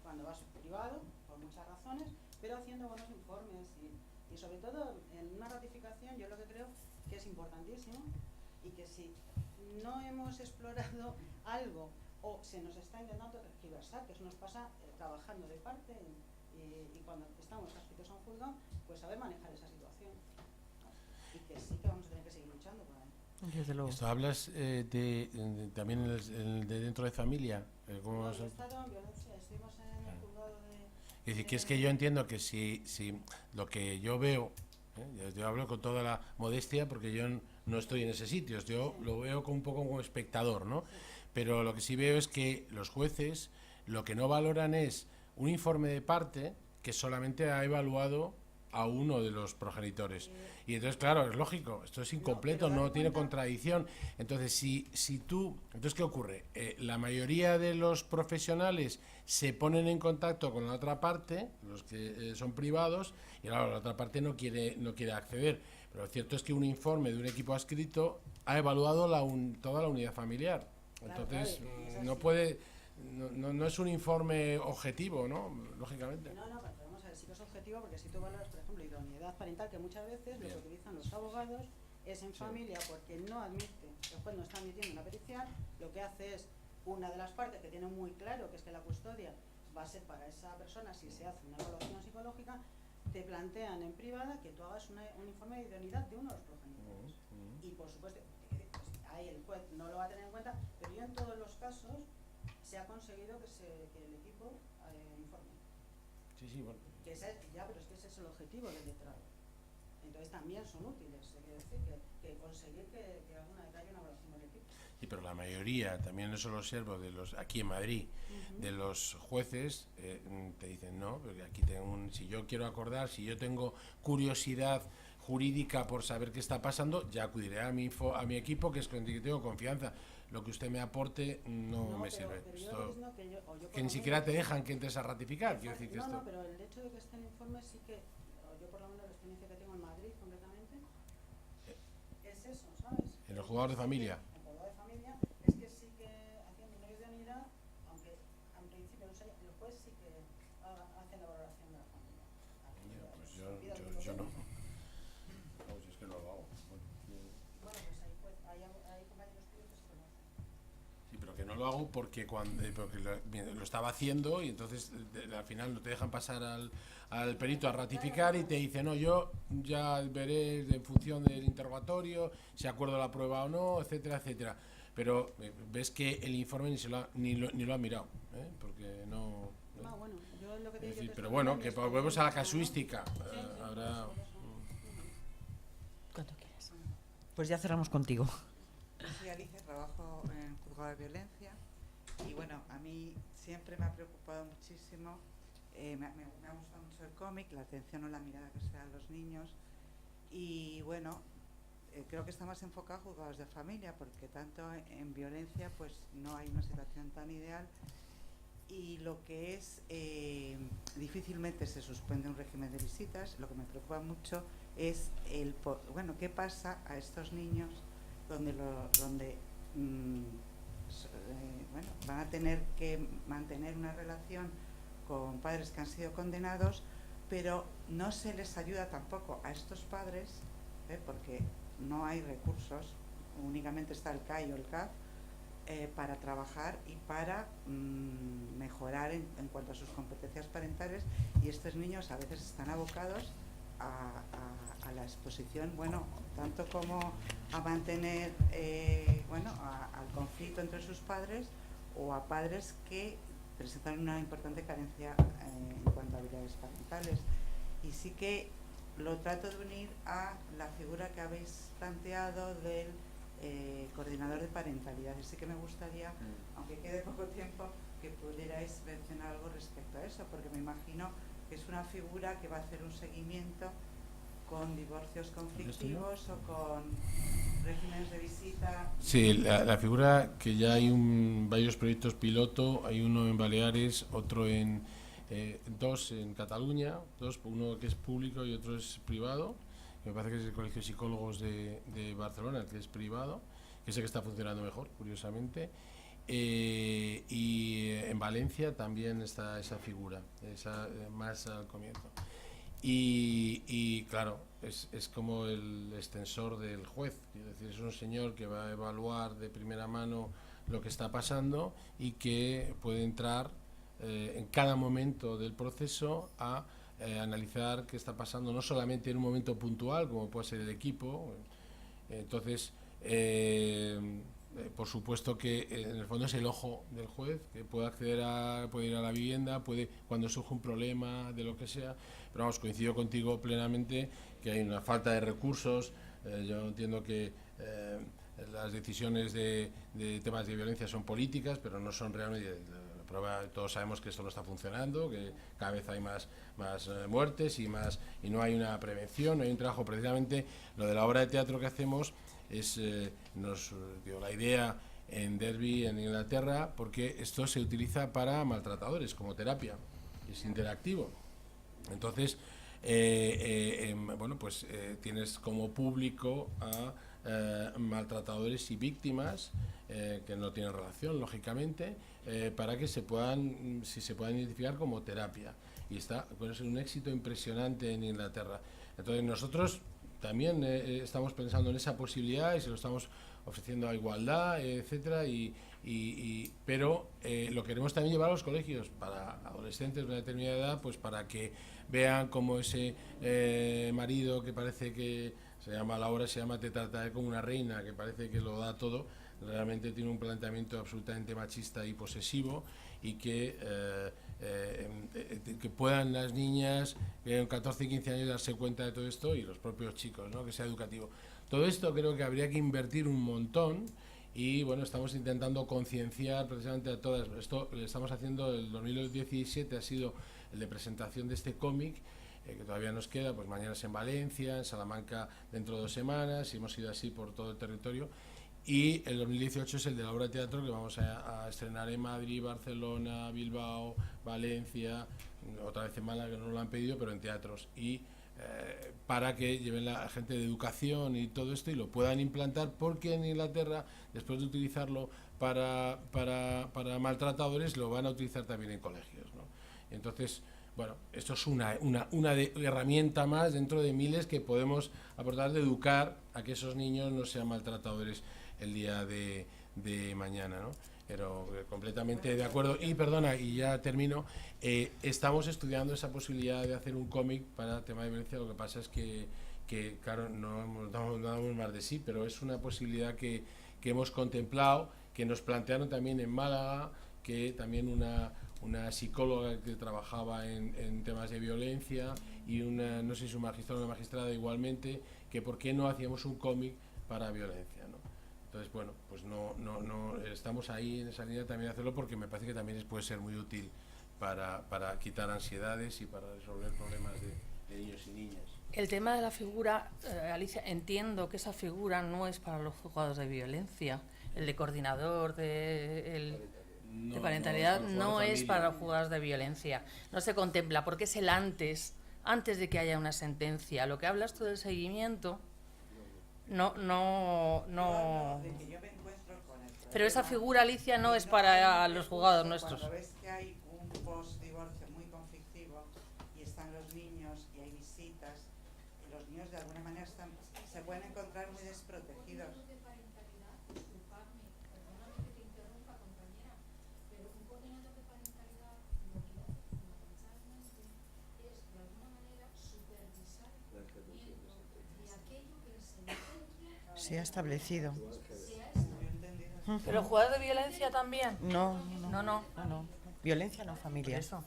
cuando vas privado, por muchas razones, pero haciendo buenos informes y sobre todo en una ratificación yo lo que creo que es importantísimo y que si no hemos explorado algo o se nos está intentando tergiversar, que eso nos pasa trabajando de parte y cuando estamos adscritos a un juzgado, pues saber manejar esa situación, ¿no? Y que sí que vamos a tener que seguir luchando por ahí. Desde luego. Esto hablas también de dentro de familia. ¿Cómo Yo he estado en violencia, estuvimos en el juzgado de... Es decir, que es que yo entiendo que si lo que yo veo, yo hablo con toda la modestia porque yo no estoy en ese sitio, yo lo veo un poco como espectador, ¿no? Pero lo que sí veo es que los jueces lo que no valoran es un informe de parte que solamente ha evaluado a uno de los progenitores. Y entonces, claro, es lógico, esto es incompleto, no tiene contradicción. Entonces, entonces ¿qué ocurre? La mayoría de los profesionales se ponen en contacto con la otra parte, los que son privados, y claro, la otra parte no quiere acceder. Pero lo cierto es que un informe de un equipo adscrito ha evaluado toda la unidad familiar. Entonces, no es un informe objetivo, ¿no? Lógicamente. No, pero vamos a ver, sí que es objetivo porque si tú valoras, por ejemplo, idoneidad parental, que muchas veces lo que utilizan los abogados es en familia porque no admite, el juez no está admitiendo una pericial, lo que hace es una de las partes que tiene muy claro que es que la custodia va a ser para esa persona si se hace una evaluación psicológica, te plantean en privada que tú hagas un informe de idoneidad de uno de los progenitores. Y por supuesto, pues, ahí el juez no lo va a tener en cuenta, pero yo en todos los casos se ha conseguido que el equipo informe. Sí, bueno. Pero es que ese es el objetivo del letrado. Entonces también son útiles, quiere decir que conseguir que alguna vez haya una evaluación del equipo. Sí, pero la mayoría, también eso lo observo aquí en Madrid, de los jueces, te dicen, no, porque aquí tengo si yo quiero acordar, si yo tengo curiosidad jurídica por saber qué está pasando, ya acudiré a mi equipo, que es con quien tengo confianza. Lo que usted me aporte no me sirve. Que ni siquiera te dejan que entres a ratificar. Quiero decir que pero el hecho de que esté en informe sí que, yo por lo menos la experiencia que tengo en Madrid concretamente, es eso, ¿sabes? En los juzgados de familia. En el juzgado de familia es que sí que haciendo una idoneidad, aunque en principio no sé, los jueces sí que hacen la valoración de la familia. Pues yo no. No, si es que no lo hago. Bueno, pues hay compañeros tuyos que sí lo hacen. Sí, pero que no lo hago porque lo estaba haciendo y entonces al final no te dejan pasar al perito a ratificar y te dicen, no, yo ya veré en función del interrogatorio si acuerdo la prueba o no, etcétera, etcétera. Pero ves que el informe ni lo ha mirado, porque no. Bueno, yo lo que te digo pero bueno, que volvemos a la casuística. Ahora. Cuando quieras. Pues ya cerramos contigo. Soy Alicia, trabajo en juzgado de violencia y bueno, a mí siempre me ha preocupado muchísimo, me ha gustado mucho el cómic, la atención o la mirada que se da a los niños y bueno, creo que está más enfocado a juzgados de familia porque tanto en violencia pues no hay una situación tan ideal y lo que es difícilmente se suspende un régimen de visitas. Lo que me preocupa mucho es qué pasa a estos niños donde van a tener que mantener una relación con padres que han sido condenados, pero no se les ayuda tampoco a estos padres, porque no hay recursos, únicamente está el CAI o el CAF, para trabajar y para mejorar en cuanto a sus competencias parentales, y estos niños a veces están abocados a la exposición, tanto como a mantener al conflicto entre sus padres o a padres que presentan una importante carencia en cuanto a habilidades parentales. Y sí que lo trato de unir a la figura que habéis planteado del coordinador de parentalidad. Y sí que me gustaría, aunque quede poco tiempo, que pudierais mencionar algo respecto a eso, porque me imagino que es una figura que va a hacer un seguimiento con divorcios conflictivos o con regímenes de visita. Sí, la figura que ya hay varios proyectos piloto, hay uno en Baleares, otro dos en Cataluña, uno que es público y otro es privado. Me parece que es el Colegio de Psicólogos de Barcelona, que es privado, que es el que está funcionando mejor, curiosamente. Y en Valencia también está esa figura, más al comienzo. Y claro, es como el extensor del juez, es decir, es un señor que va a evaluar de primera mano lo que está pasando y que puede entrar en cada momento del proceso a analizar qué está pasando, no solamente en un momento puntual, como puede ser el equipo. Entonces, por supuesto que en el fondo es el ojo del juez, que puede puede ir a la vivienda, cuando surge un problema de lo que sea. Pero vamos, coincido contigo plenamente que hay una falta de recursos. Yo entiendo que las decisiones de temas de violencia son políticas, pero no son realmente. La prueba, todos sabemos que esto no está funcionando, que cada vez hay más muertes y no hay una prevención, no hay un trabajo. Precisamente lo de la obra de teatro que hacemos es la idea en Derby, en Inglaterra, porque esto se utiliza para maltratadores como terapia, es interactivo. Entonces, tienes como público a maltratadores y víctimas que no tienen relación, lógicamente, para que se puedan identificar como terapia. Y es un éxito impresionante en Inglaterra. Entonces, nosotros también estamos pensando en esa posibilidad y se lo estamos ofreciendo a Igualdad, etcétera, pero lo queremos también llevar a los colegios para adolescentes de una determinada edad, pues para que vean cómo ese marido que parece que la obra se llama Te trataré como una reina, que parece que lo da todo, realmente tiene un planteamiento absolutamente machista y posesivo, y que puedan las niñas con 14 y 15 años darse cuenta de todo esto, y los propios chicos, ¿no? Que sea educativo. Todo esto creo que habría que invertir un montón, y bueno, estamos intentando concienciar precisamente a todas. Esto lo estamos haciendo, el 2017 ha sido el de presentación de este cómic, que todavía nos queda, pues mañana es en Valencia, en Salamanca dentro de 2 semanas, y hemos ido así por todo el territorio. Y el 2018 es el de la obra de teatro que vamos a estrenar en Madrid, Barcelona, Bilbao, Valencia, otra vez en Málaga, que no lo han pedido, pero en teatros. Y para que lleven la gente de educación y todo esto y lo puedan implantar, porque en Inglaterra, después de utilizarlo para maltratadores, lo van a utilizar también en colegios, ¿no? Entonces, bueno, esto es una herramienta más dentro de miles que podemos aportar de educar a que esos niños no sean maltratadores el día de mañana, ¿no? Pero completamente de acuerdo. Y perdona, y ya termino, estamos estudiando esa posibilidad de hacer un cómic para el tema de violencia. Lo que pasa es que claro, no damos más de sí, pero es una posibilidad que hemos contemplado, que nos plantearon también en Málaga, que también una psicóloga que trabajaba en temas de violencia, y no sé si un magistrado o una magistrada igualmente, que por qué no hacíamos un cómic para violencia, ¿no? Entonces, bueno, pues no estamos ahí en esa línea también de hacerlo, porque me parece que también puede ser muy útil para quitar ansiedades y para resolver problemas de niños y niñas. El tema de la figura, Alicia, entiendo que esa figura no es para los juzgados de violencia. El de coordinador de parentalidad no es para los juzgados de violencia. No se contempla, porque es el antes de que haya una sentencia. Lo que hablas tú del seguimiento, no. Pero esa figura, Alicia, no es para los juzgados nuestros. Cuando ves que hay un post-divorcio muy conflictivo y están los niños y hay visitas, y los niños de alguna manera se pueden encontrar muy desprotegidos. Se ha establecido. Yo he entendido ¿Pero jugar de violencia también? No. No. Violencia no, familia. Eso.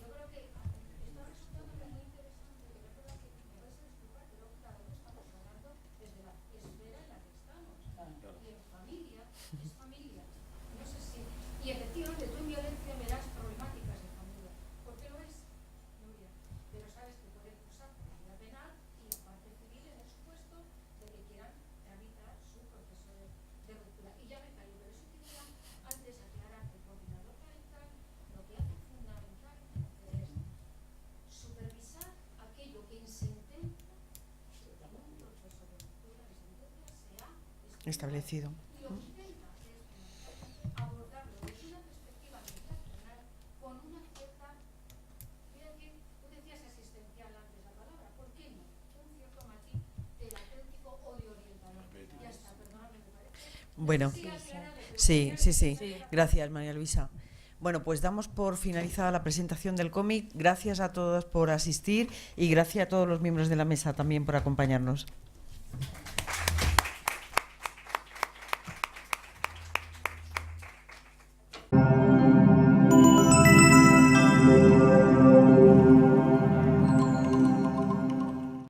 Y efectivamente tú en violencia verás problemáticas de familia. ¿Por qué lo es? Nuria. Pero sabes que puede cursar la penal y la parte civil en el supuesto de que quieran tramitar su proceso de ruptura. Y ya me callo, pero eso quería antes aclarar que el coordinador parental lo que hace fundamentalmente es supervisar aquello que en sentencia, en un proceso de ruptura de sentencia, se ha Establecido. Bueno, sí. Gracias, María Luisa. Bueno, pues damos por finalizada la presentación del cómic. Gracias a todos por asistir y gracias a todos los miembros de la mesa también por acompañarnos.